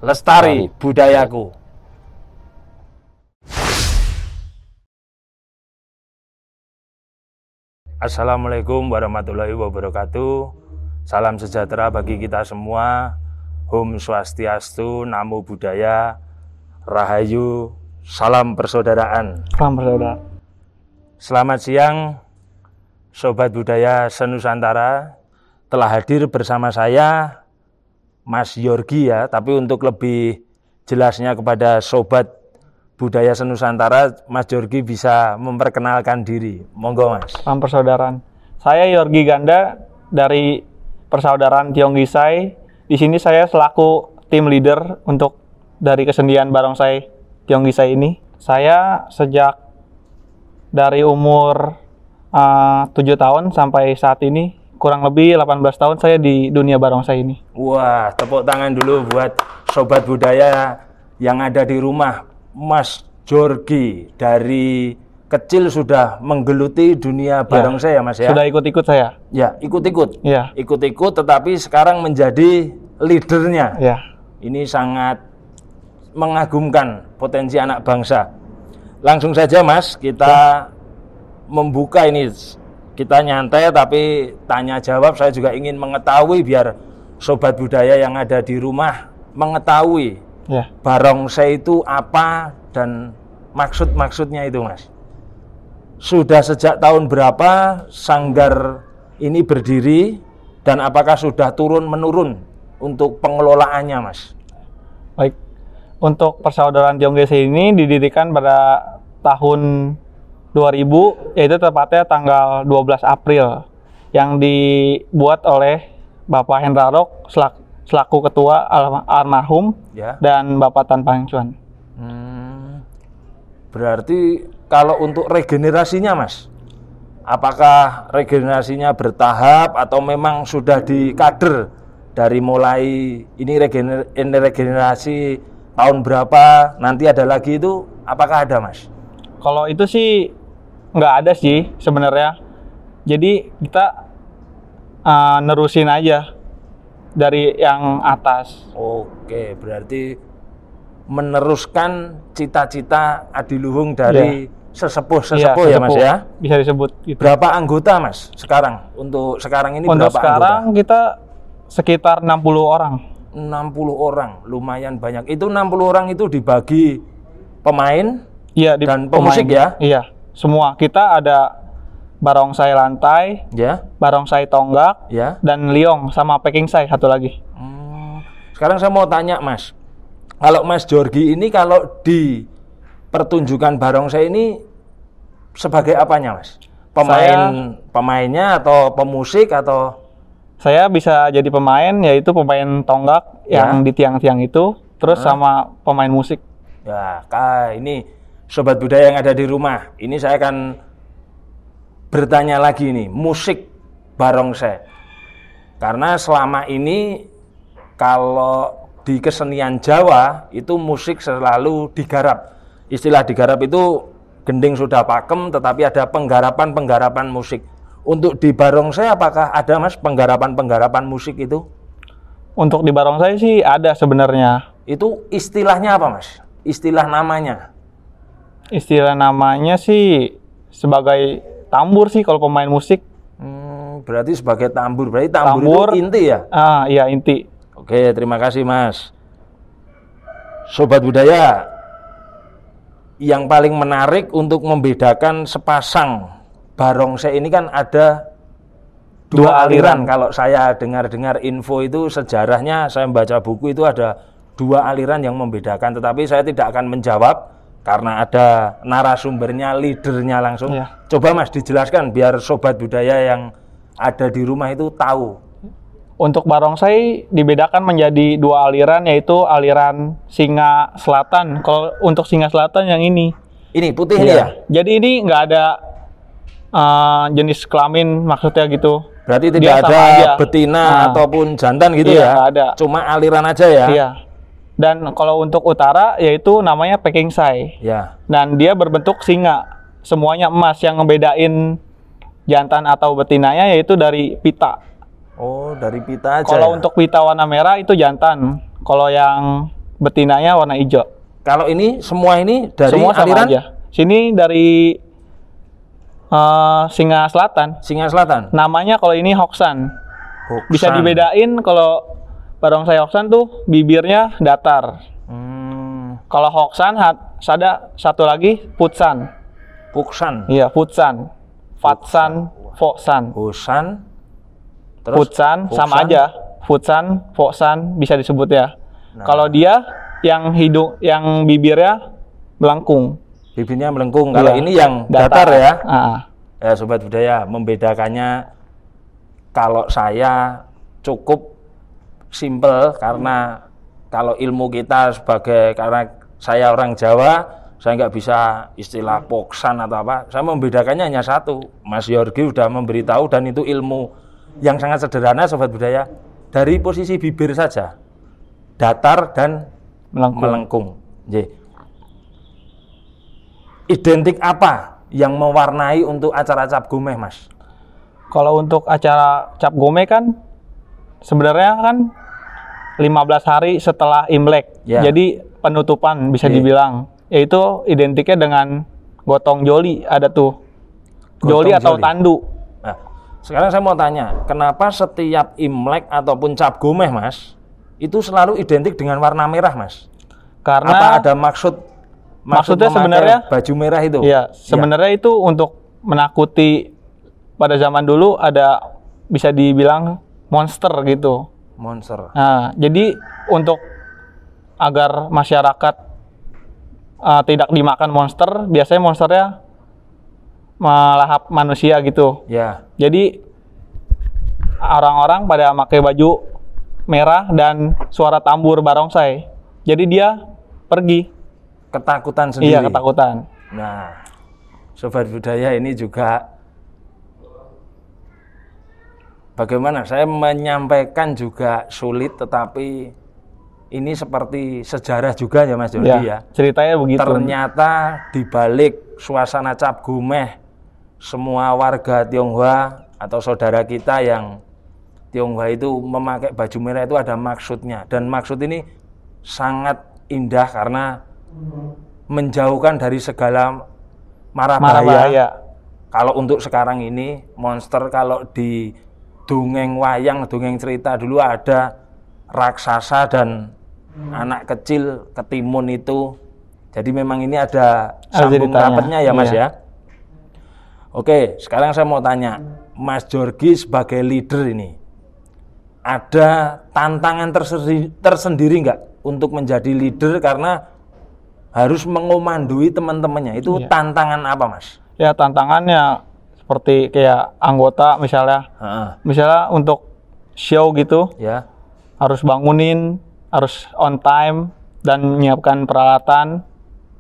lestari budayaku. Assalamualaikum warahmatullahi wabarakatuh. Salam sejahtera bagi kita semua. Om Swastiastu, Namo Buddhaya, Rahayu, salam persaudaraan. Salam persaudaraan. Selamat siang, Sobat Budaya Senusantara. Telah hadir bersama saya Mas Yorgi ya, tapi untuk lebih jelasnya kepada Sobat Budaya Senusantara, Mas Yorgi bisa memperkenalkan diri. Monggo Mas. Salam persaudaraan. Saya Yorgi Ganda dari Persaudaraan Tionggisai. Di sini saya selaku tim leader untuk dari kesenian barongsai Tionggisai ini. Saya sejak dari umur 7 tahun sampai saat ini kurang lebih 18 tahun saya di dunia barongsai ini. Wah, tepuk tangan dulu buat Sobat Budaya yang ada di rumah. Mas Yorgi dari kecil sudah menggeluti dunia barongsai ya Mas ya? Sudah ikut-ikut saya. Ya, ikut-ikut. Ya. Ikut-ikut tetapi sekarang menjadi leadernya. Ya. Ini sangat mengagumkan potensi anak bangsa. Langsung saja Mas, kita membuka ini. Kita nyantai tapi tanya jawab. Saya juga ingin mengetahui biar Sobat Budaya yang ada di rumah mengetahui barongsai itu apa dan maksud-maksudnya itu Mas. sudah sejak tahun berapa sanggar ini berdiri dan apakah sudah turun-menurun untuk pengelolaannya, Mas? Baik, untuk persaudaraan Tionggisai ini didirikan pada tahun 2000, yaitu tepatnya tanggal 12 April, yang dibuat oleh Bapak Hendra Rok selaku ketua almarhum Ya. dan Bapak Tan Pang Chuan. Berarti kalau untuk regenerasinya, Mas, apakah regenerasinya bertahap atau memang sudah dikader dari mulai ini regenerasi tahun berapa, nanti ada lagi itu, apakah ada, Mas? Kalau itu sih nggak ada sih sebenarnya. Jadi kita nerusin aja dari yang atas. Oke, berarti meneruskan cita-cita adiluhung dari sesepuh-sesepuh ya, Mas ya? Bisa disebut gitu. Berapa anggota, Mas, sekarang? Untuk sekarang ini Untuk berapa sekarang anggota? kita sekitar 60 orang. 60 orang, lumayan banyak. Itu 60 orang itu dibagi pemain Iya, dan pemusik ya? Iya, semua. Kita ada barongsai lantai, Ya, barongsai tonggak, ya. dan liong sama pekingsai satu lagi. Sekarang saya mau tanya, Mas. Kalau Mas Georgi ini kalau di pertunjukan barongsai ini sebagai apanya, Mas? Pemainnya atau pemusik atau? Saya bisa jadi pemain, yaitu pemain tonggak yang di tiang-tiang itu, terus sama pemain musik. Ya, ini sobat budaya yang ada di rumah, ini saya akan bertanya lagi nih, musik barongsai. Karena selama ini kalau di kesenian Jawa itu musik selalu digarap. Istilah digarap itu gending sudah pakem, tetapi ada penggarapan musik. Untuk di barongsai apakah ada, Mas, penggarapan musik itu? Untuk di barongsai sih ada sebenarnya. Itu istilahnya apa, Mas? Istilah namanya? Istilah namanya sih sebagai tambur sih kalau pemain musik. Berarti sebagai tambur. Berarti tambur itu inti ya? Iya, inti. Oke, terima kasih, Mas. Sobat budaya, yang paling menarik untuk membedakan sepasang barongsai ini kan ada dua aliran. Kalau saya dengar-dengar info itu sejarahnya, saya membaca buku itu ada dua aliran yang membedakan. Tetapi saya tidak akan menjawab karena ada narasumbernya, leadernya langsung. Ya. Coba, Mas, dijelaskan biar sobat budaya yang ada di rumah itu tahu. Untuk barongsai dibedakan menjadi dua aliran, yaitu aliran Singa Selatan. Kalau untuk Singa Selatan yang ini putih ini ya? Jadi ini nggak ada jenis kelamin, maksudnya gitu. Berarti Dia tidak sama ada aja. betina ataupun jantan gitu Iya, ya? nggak ada. Cuma aliran aja ya? Iya. Dan kalau untuk utara yaitu namanya pekingsai. Ya. Dan dia berbentuk singa. Semuanya emas, yang ngebedain jantan atau betinanya yaitu dari pita. Oh, dari pita aja. Kalau ya? untuk pita warna merah itu jantan. Kalau yang betinanya warna hijau. Kalau ini semua ini dari Semua sama aliran aja. Sini dari Singa Selatan. Singa Selatan. Namanya kalau ini Hoksan. Hoksan. Bisa dibedain kalau barongsai Hoksan tuh bibirnya datar. Kalau Hoksan ada satu lagi Putsan. Puksan. Iya, Putsan. Fatsan, Foksan. Husan. Terus Putsan sama aja. Putsan, Foksan bisa disebut ya. Kalau dia yang yang bibirnya melengkung. Bibirnya melengkung. Kalau Iya. ini yang datar ya. Ya, sobat budaya, membedakannya kalau saya cukup simpel karena kalau ilmu kita karena saya orang Jawa, saya nggak bisa istilah poksan atau apa. Saya membedakannya hanya satu. Mas Yorgi sudah memberitahu dan itu ilmu yang sangat sederhana, sobat budaya. Dari posisi bibir saja, datar dan melengkung. Identik apa yang mewarnai untuk acara Cap Gomeh, Mas? Kalau untuk acara Cap Gomeh kan sebenarnya kan 15 hari setelah Imlek. Ya. Jadi penutupan bisa dibilang. Yaitu identiknya dengan gotong joli, ada tuh. Joli atau tandu. Nah, sekarang saya mau tanya, kenapa setiap Imlek ataupun Cap Gomeh, Mas, itu selalu identik dengan warna merah, Mas? Karena apa ada maksudnya sebenarnya baju merah itu? Iya, sebenarnya itu untuk menakuti pada zaman dulu ada bisa dibilang monster gitu. Monster. Nah, jadi untuk agar masyarakat tidak dimakan monster, biasanya monsternya melahap manusia gitu. Ya. Jadi orang-orang pada pakai baju merah dan suara tambur barongsai. Jadi dia pergi. Ketakutan sendiri. Iya, ketakutan. Nah, Sobat Budaya ini juga bagaimana saya menyampaikan juga sulit, tetapi ini seperti sejarah juga ya Mas Jordi ya. Ceritanya begitu. Ternyata di balik suasana Cap Gomeh, semua warga Tionghoa atau saudara kita yang Tionghoa itu memakai baju merah itu ada maksudnya, dan maksud ini sangat indah karena menjauhkan dari segala mara bahaya. Kalau untuk sekarang ini monster, kalau di dongeng wayang, dongeng cerita dulu ada raksasa dan anak kecil ketimun itu. Jadi memang ini ada sambung rapatnya ya Mas ya. Oke, sekarang saya mau tanya, Mas Jorgi sebagai leader ini, ada tantangan tersendiri nggak untuk menjadi leader karena harus mengomandoi teman-temannya? Itu tantangan apa Mas? Ya, tantangannya seperti kayak anggota misalnya, misalnya untuk show gitu, ya harus bangunin, harus on time dan menyiapkan peralatan.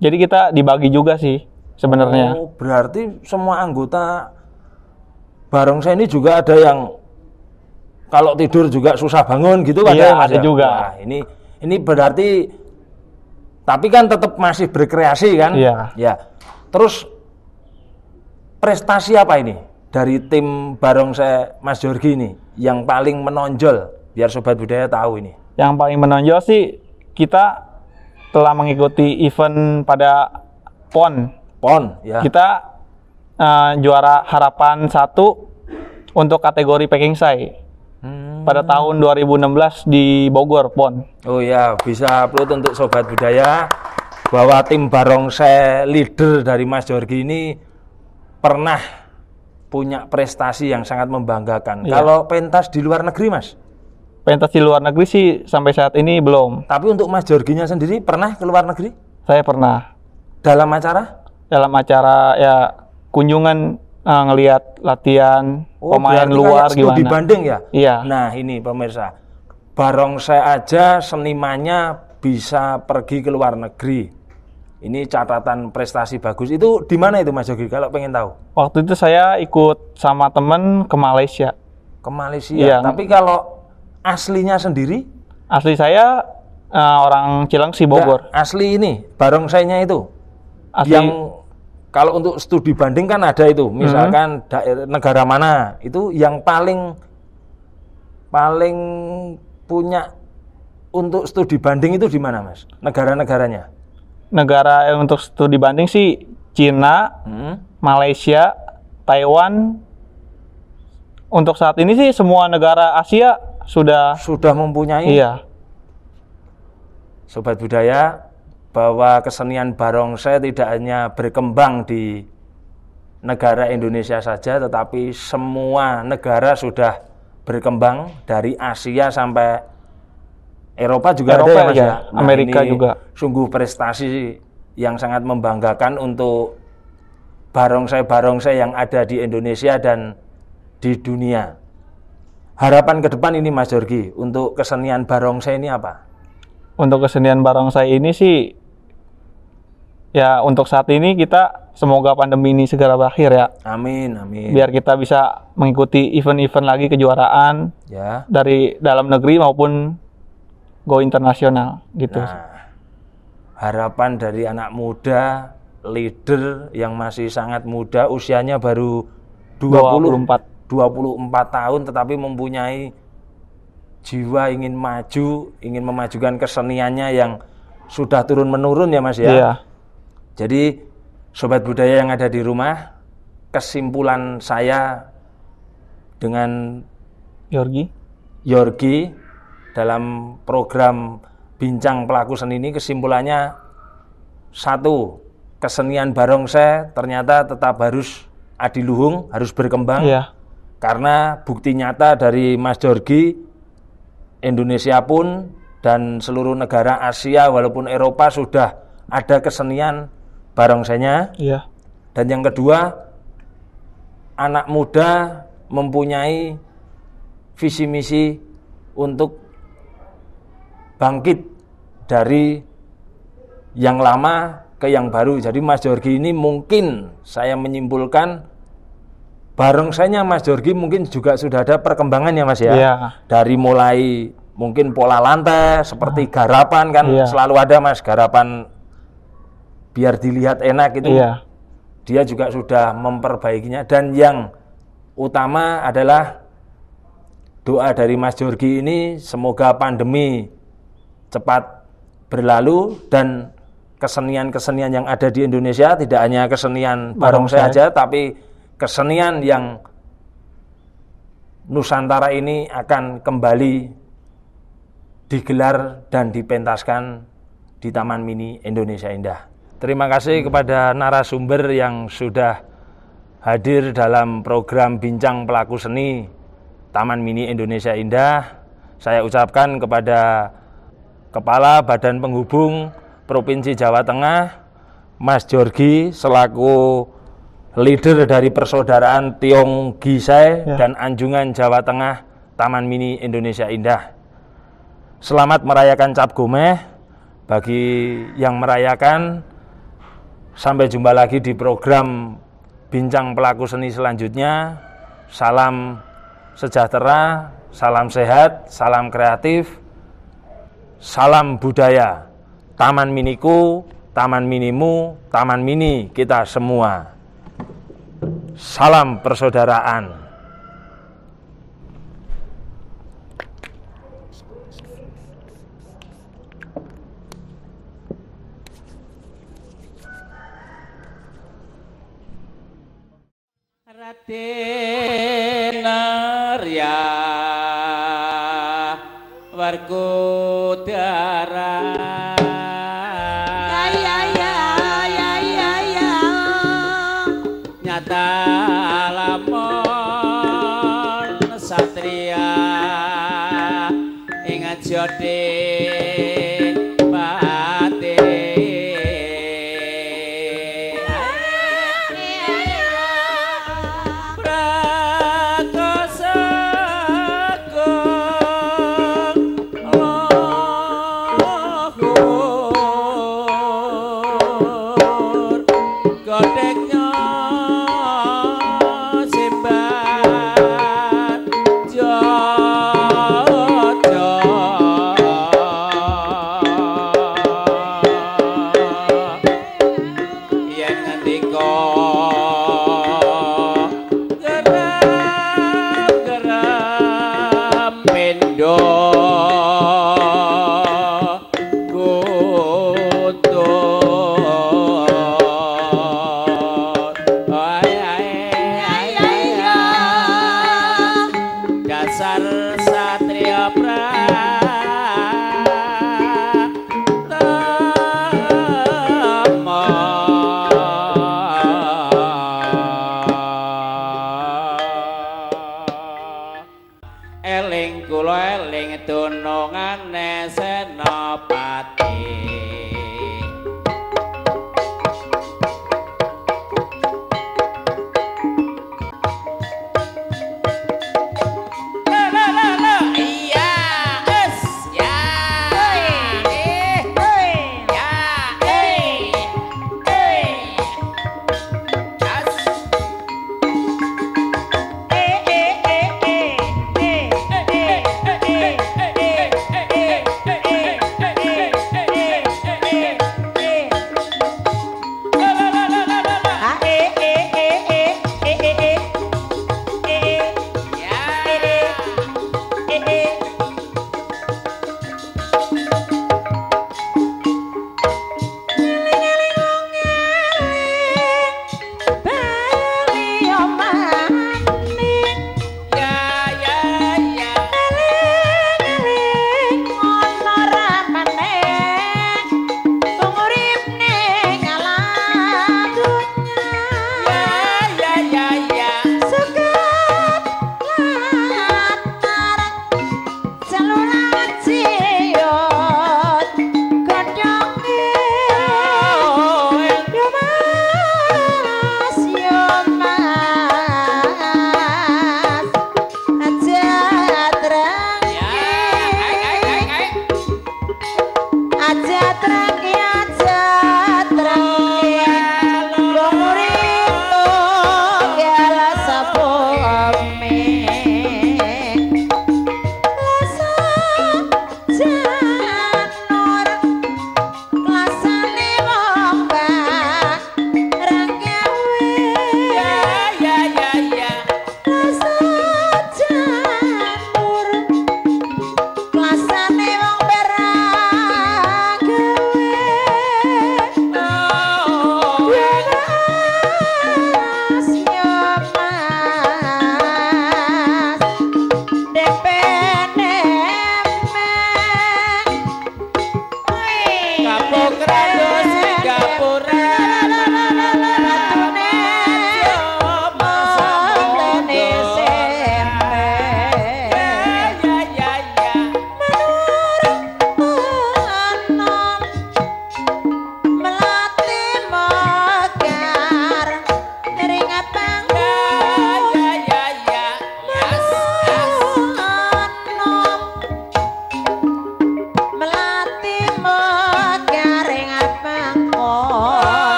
Jadi kita dibagi juga sih sebenarnya. Oh, berarti semua anggota barongsai ini juga ada yang kalau tidur juga susah bangun gitu kan? Iya, Mas ada ya? juga. Wah, ini berarti, tapi kan tetap masih berkreasi kan? Iya. Ya. Terus prestasi apa ini dari tim barongsai Mas Jorgi ini yang paling menonjol biar Sobat Budaya tahu ini? Yang paling menonjol sih kita telah mengikuti event pada PON. PON, ya. Kita juara harapan 1 untuk kategori Pekingsai. Pada tahun 2016 di Bogor, PON. Oh ya, bisa upload untuk Sobat Budaya bahwa tim barongsai leader dari Mas Jorgi ini pernah punya prestasi yang sangat membanggakan. Ya. Kalau pentas di luar negeri Mas? Pentas di luar negeri sih sampai saat ini belum. Tapi untuk Mas Jorginya sendiri pernah ke luar negeri? Saya pernah. Dalam acara? Dalam acara ya kunjungan ngelihat latihan pemain luar gimana. Studi banding ya? Iya. Nah ini pemirsa, barongsai aja senimannya bisa pergi ke luar negeri. Ini catatan prestasi bagus. Itu di mana itu Mas Jorgi kalau pengen tahu? Waktu itu saya ikut sama temen ke Malaysia. Ke Malaysia. Iya. Tapi kalau aslinya sendiri? Asli saya orang Cilengsi, Bogor. Enggak, asli ini barongsainya itu. Asli. Yang kalau untuk studi banding kan ada itu, misalkan negara mana itu yang paling punya untuk studi banding itu di mana Mas? Negara-negaranya? Negara untuk studi banding sih Cina, Malaysia, Taiwan. Untuk saat ini sih semua negara Asia sudah mempunyai. Iya. Sobat Budaya, bahwa kesenian barongsai tidak hanya berkembang di negara Indonesia saja, tetapi semua negara sudah berkembang dari Asia sampai Eropa juga ada ya Mas ya. Nah, Amerika ini juga. Sungguh prestasi yang sangat membanggakan untuk barongsai-barongsai yang ada di Indonesia dan di dunia. Harapan ke depan ini Mas Jorgi untuk kesenian barongsai ini apa? Untuk kesenian barongsai ini sih ya untuk saat ini kita semoga pandemi ini segera berakhir ya. Amin, amin. Biar kita bisa mengikuti event-event lagi kejuaraan ya, dari dalam negeri maupun go internasional gitu. Nah, harapan dari anak muda, leader yang masih sangat muda, usianya baru 24 tahun tetapi mempunyai jiwa ingin maju, ingin memajukan keseniannya yang sudah turun-menurun ya Mas ya. Iya. Jadi Sobat Budaya yang ada di rumah, kesimpulan saya dengan Jorgi dalam program Bincang Pelaku Seni ini, kesimpulannya 1, kesenian barongsai ternyata tetap harus adiluhung, harus berkembang. Iya. Karena bukti nyata dari Mas Jorgi, Indonesia pun dan seluruh negara Asia walaupun Eropa sudah ada kesenian barongsainya. Iya. Dan yang kedua, anak muda mempunyai visi misi untuk bangkit dari yang lama ke yang baru. Jadi Mas Jorgi ini mungkin saya menyimpulkan barongsainya Mas Jorgi mungkin juga sudah ada perkembangannya Mas ya. Iya. Dari mulai mungkin pola lantai seperti garapan kan selalu ada Mas, garapan biar dilihat enak itu. Iya. Dia juga sudah memperbaikinya, dan yang utama adalah doa dari Mas Jorgi ini semoga pandemi cepat berlalu dan kesenian-kesenian yang ada di Indonesia tidak hanya kesenian barongsai aja, tapi kesenian yang Nusantara ini akan kembali digelar dan dipentaskan di Taman Mini Indonesia Indah. Terima kasih kepada narasumber yang sudah hadir dalam program Bincang Pelaku Seni Taman Mini Indonesia Indah. Saya ucapkan kepada Kepala Badan Penghubung Provinsi Jawa Tengah, Mas Jorgi, selaku leader dari Persaudaraan Tiong Gisai dan Anjungan Jawa Tengah Taman Mini Indonesia Indah. Selamat merayakan Cap Gomeh bagi yang merayakan. Sampai jumpa lagi di program Bincang Pelaku Seni selanjutnya. Salam sejahtera, salam sehat, salam kreatif, salam budaya. Taman miniku, taman minimu, taman mini kita semua. Salam persaudaraan. Raden Arya Warkodara nyata lamun satria ingat jode eling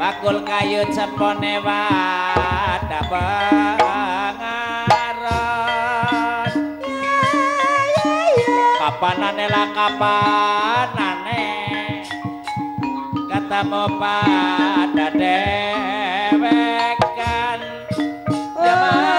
Bakul kayu cepone wadah pengaron kapanane lah kapanane ketemu pada dewekan ya mas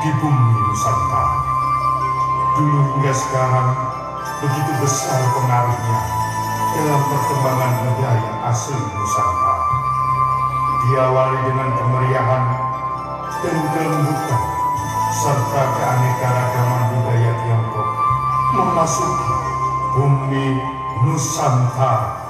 di bumi Nusantara. Dulu hingga sekarang begitu besar pengaruhnya dalam perkembangan budaya asli Nusantara. Diawali dengan kemeriahan dan kelembutan serta keanekaragaman budaya Tiongkok memasuki bumi Nusantara.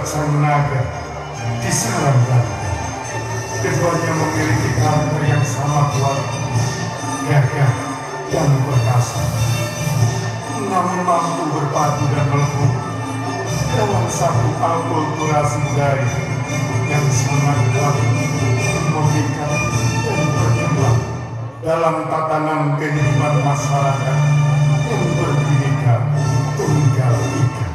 sang naga di sarang ganda. Keduanya memiliki karakter yang sama kuat, gagah dan perkasa, namun mampu berpadu dan melebur dalam satu akulturasi budaya yang sangat kuat, memikat dan berkembang dalam tatanan kehidupan masyarakat yang berbineka tunggal ika.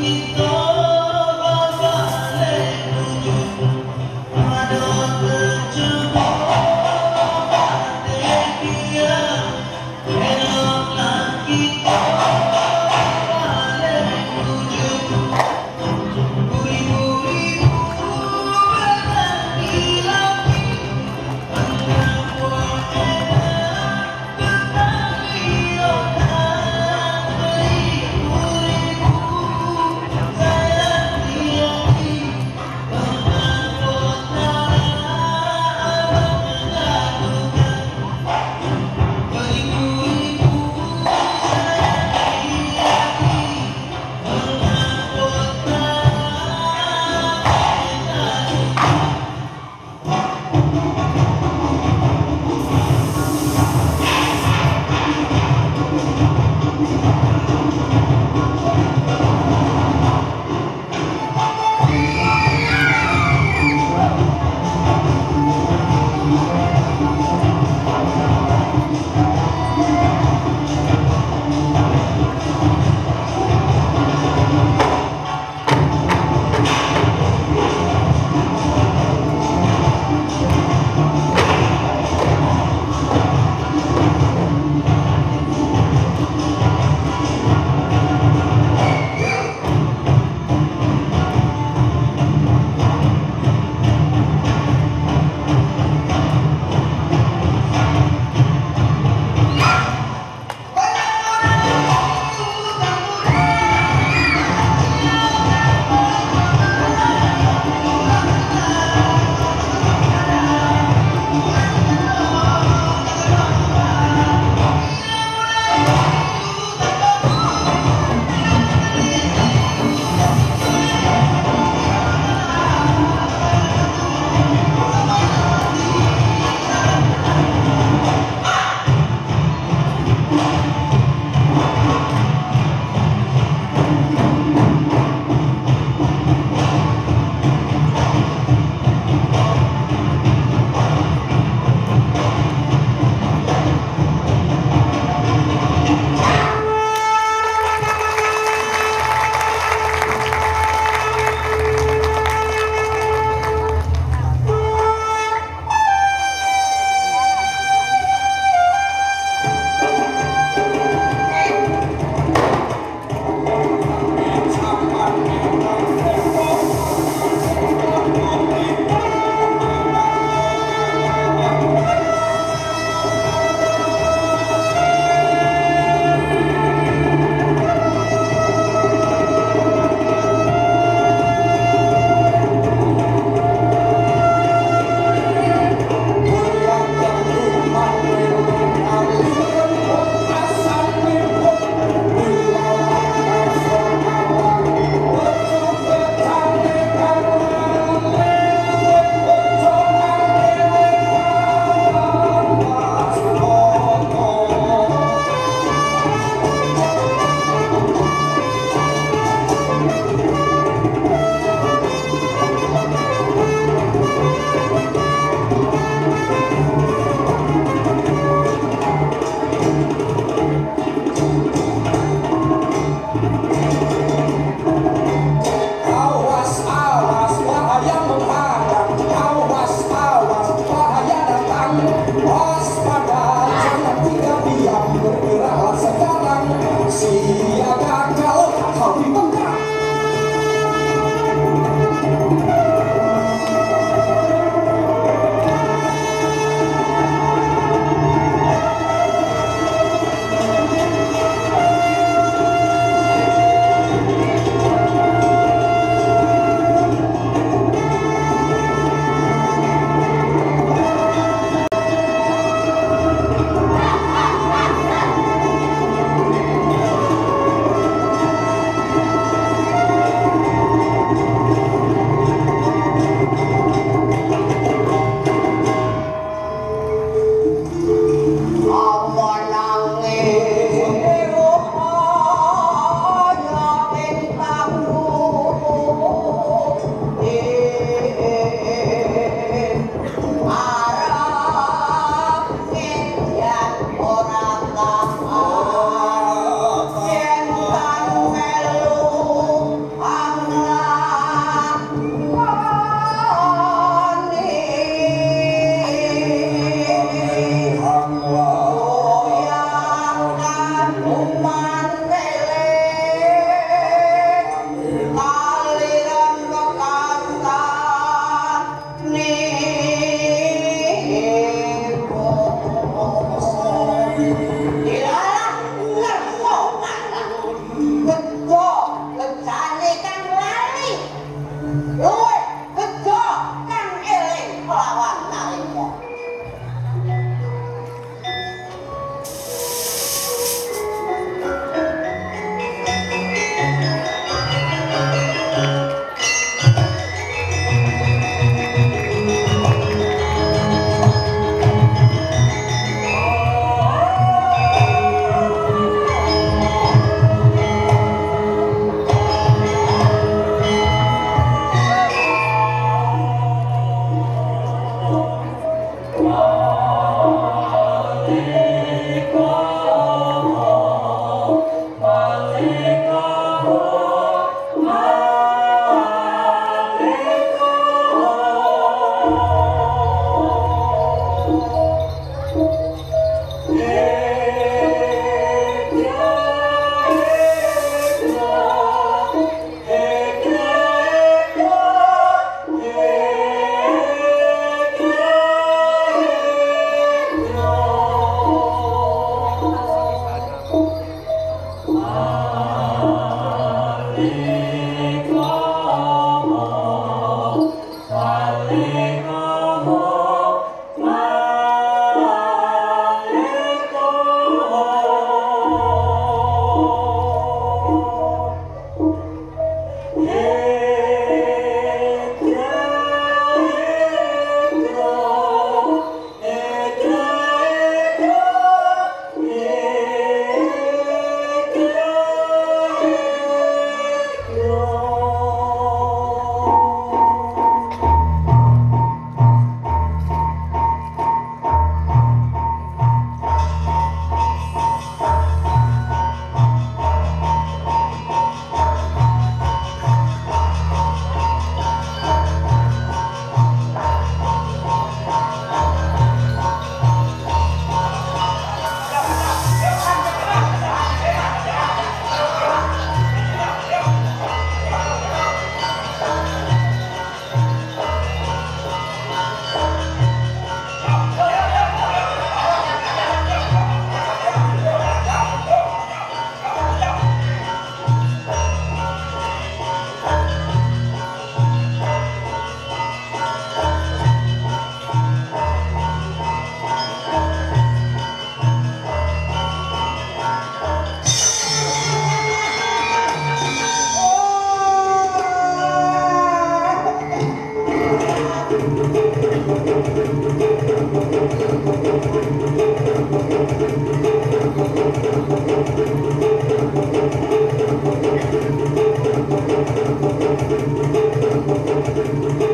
Kita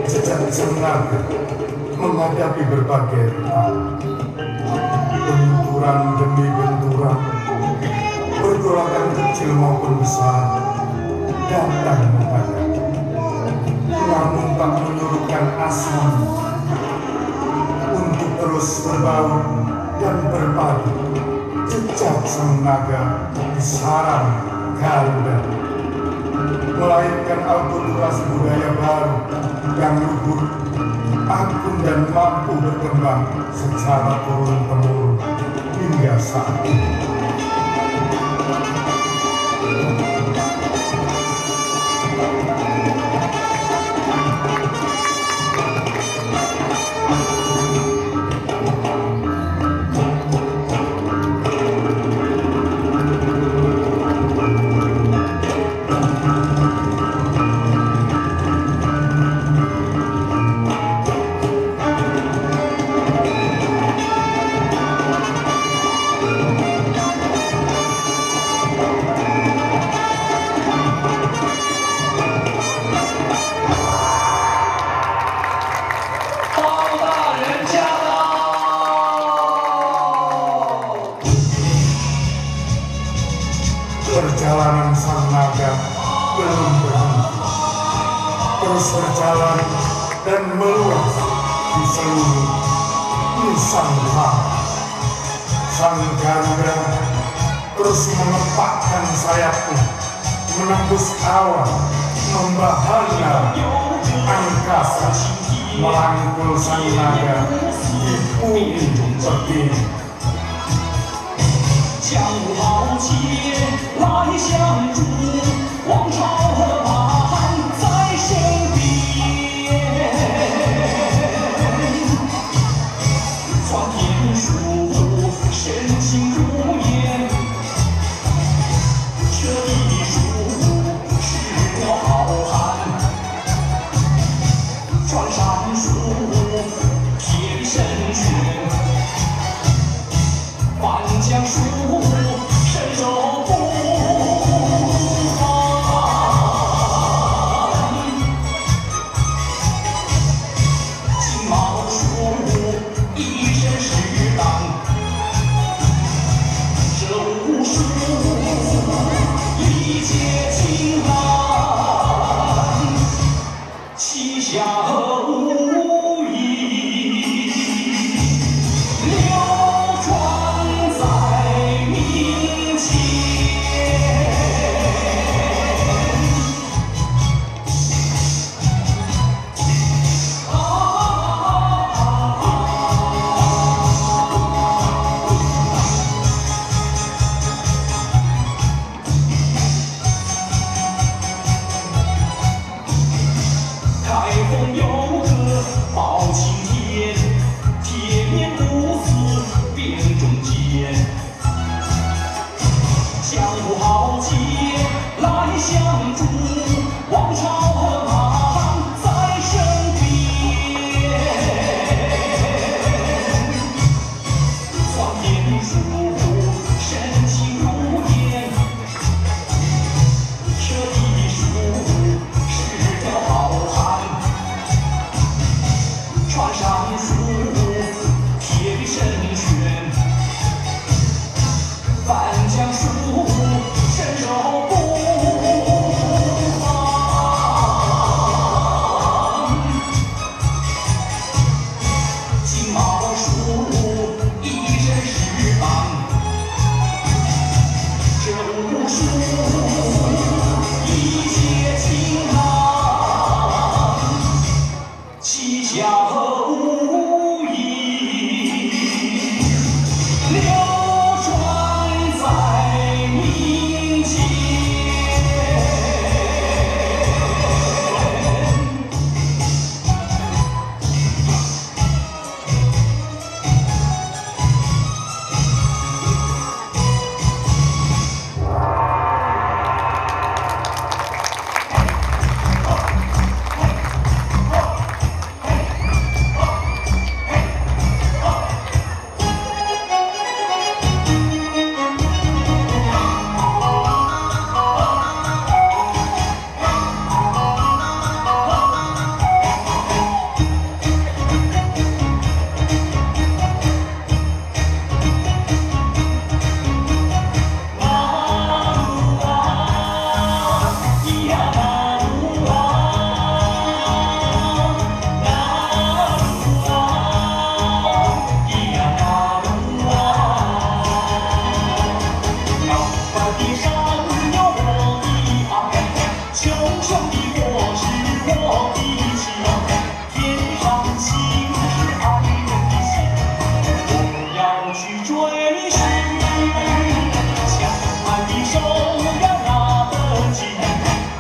Jejak senaga menghadapi berbagai rintangan. Benturan demi benturan, pergolakan kecil maupun besar datang menghadap. Namun tak menyurutkan asa untuk terus berbaur dan berpadu. Jejak sang naga di sarang Garuda melahirkan akulturasi budaya baru yang luhur, agung dan mampu berkembang secara turun-temurun hingga saat ini. Perjalanan sang naga belum berhenti, terus berjalan dan meluas di seluruh Nusantara. Sang Garuda terus mengepakkan sayapnya, menembus awan, membahana angkasa, merangkul sang naga di bumi pertiwi. 江湖豪杰来相助，王朝和马汉在身边。传天书，深情如烟，这一书是条好汉。传上书，铁神拳。 翻江书，神手不。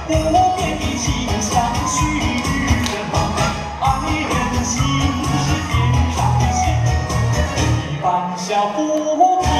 不变的情相许人望，爱人心是天上的线，一般小不平。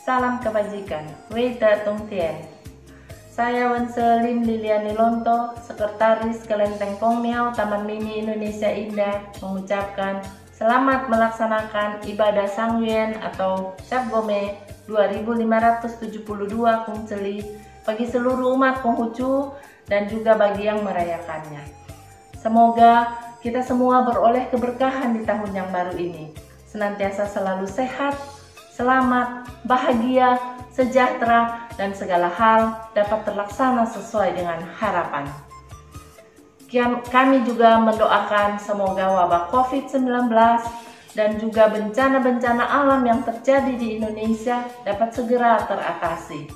salam kebajikan. Wei De Tung Tien. Saya Wense Lim Liliani Lonto, Sekretaris Kelenteng Kong Miao Taman Mini Indonesia Indah, mengucapkan selamat melaksanakan ibadah Sangyuan atau Cap Gome 2572 Kung Celi bagi seluruh umat Konghucu dan juga bagi yang merayakannya. Semoga kita semua beroleh keberkahan di tahun yang baru ini, senantiasa selalu sehat, selamat, bahagia, sejahtera, dan segala hal dapat terlaksana sesuai dengan harapan. Kami juga mendoakan semoga wabah COVID-19 dan juga bencana-bencana alam yang terjadi di Indonesia dapat segera teratasi.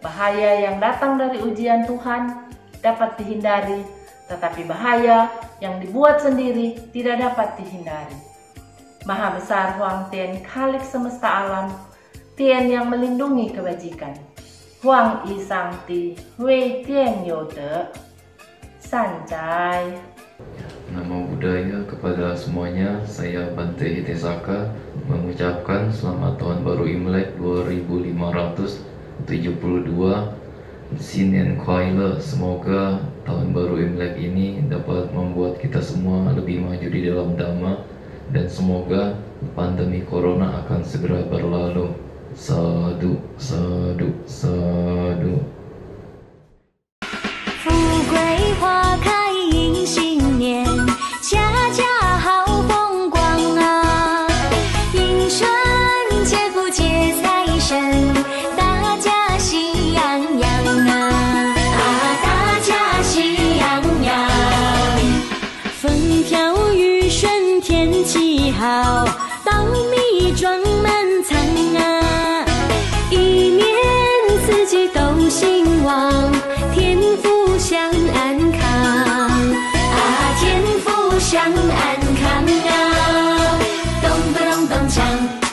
Bahaya yang datang dari ujian Tuhan dapat dihindari, tetapi bahaya yang dibuat sendiri tidak dapat dihindari. Maha besar Huang Tian, Khalik semesta alam, Tian yang melindungi kebajikan. Huang Yi Sang Ti, Wei Tian You De, Sanjai. Nama budaya kepada semuanya, saya Bante Hitesaka mengucapkan selamat tahun baru Imlek 2572, Sinian Kuaile. Semoga tahun baru Imlek ini dapat membuat kita semua lebih maju di dalam Dhamma, dan semoga pandemi Corona akan segera berlalu. Sadu, sadu, sadu. 富贵花开迎新年，家家好风光啊！迎春接福接财神，大家喜洋洋啊！大家喜洋洋，风调雨顺天气好，稻米装满仓啊！一年四季都兴旺，天福享安康啊！天福享安康啊！咚咚咚咚锵，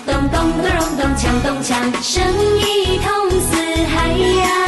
咚咚咚咚锵咚锵，生意通四海呀！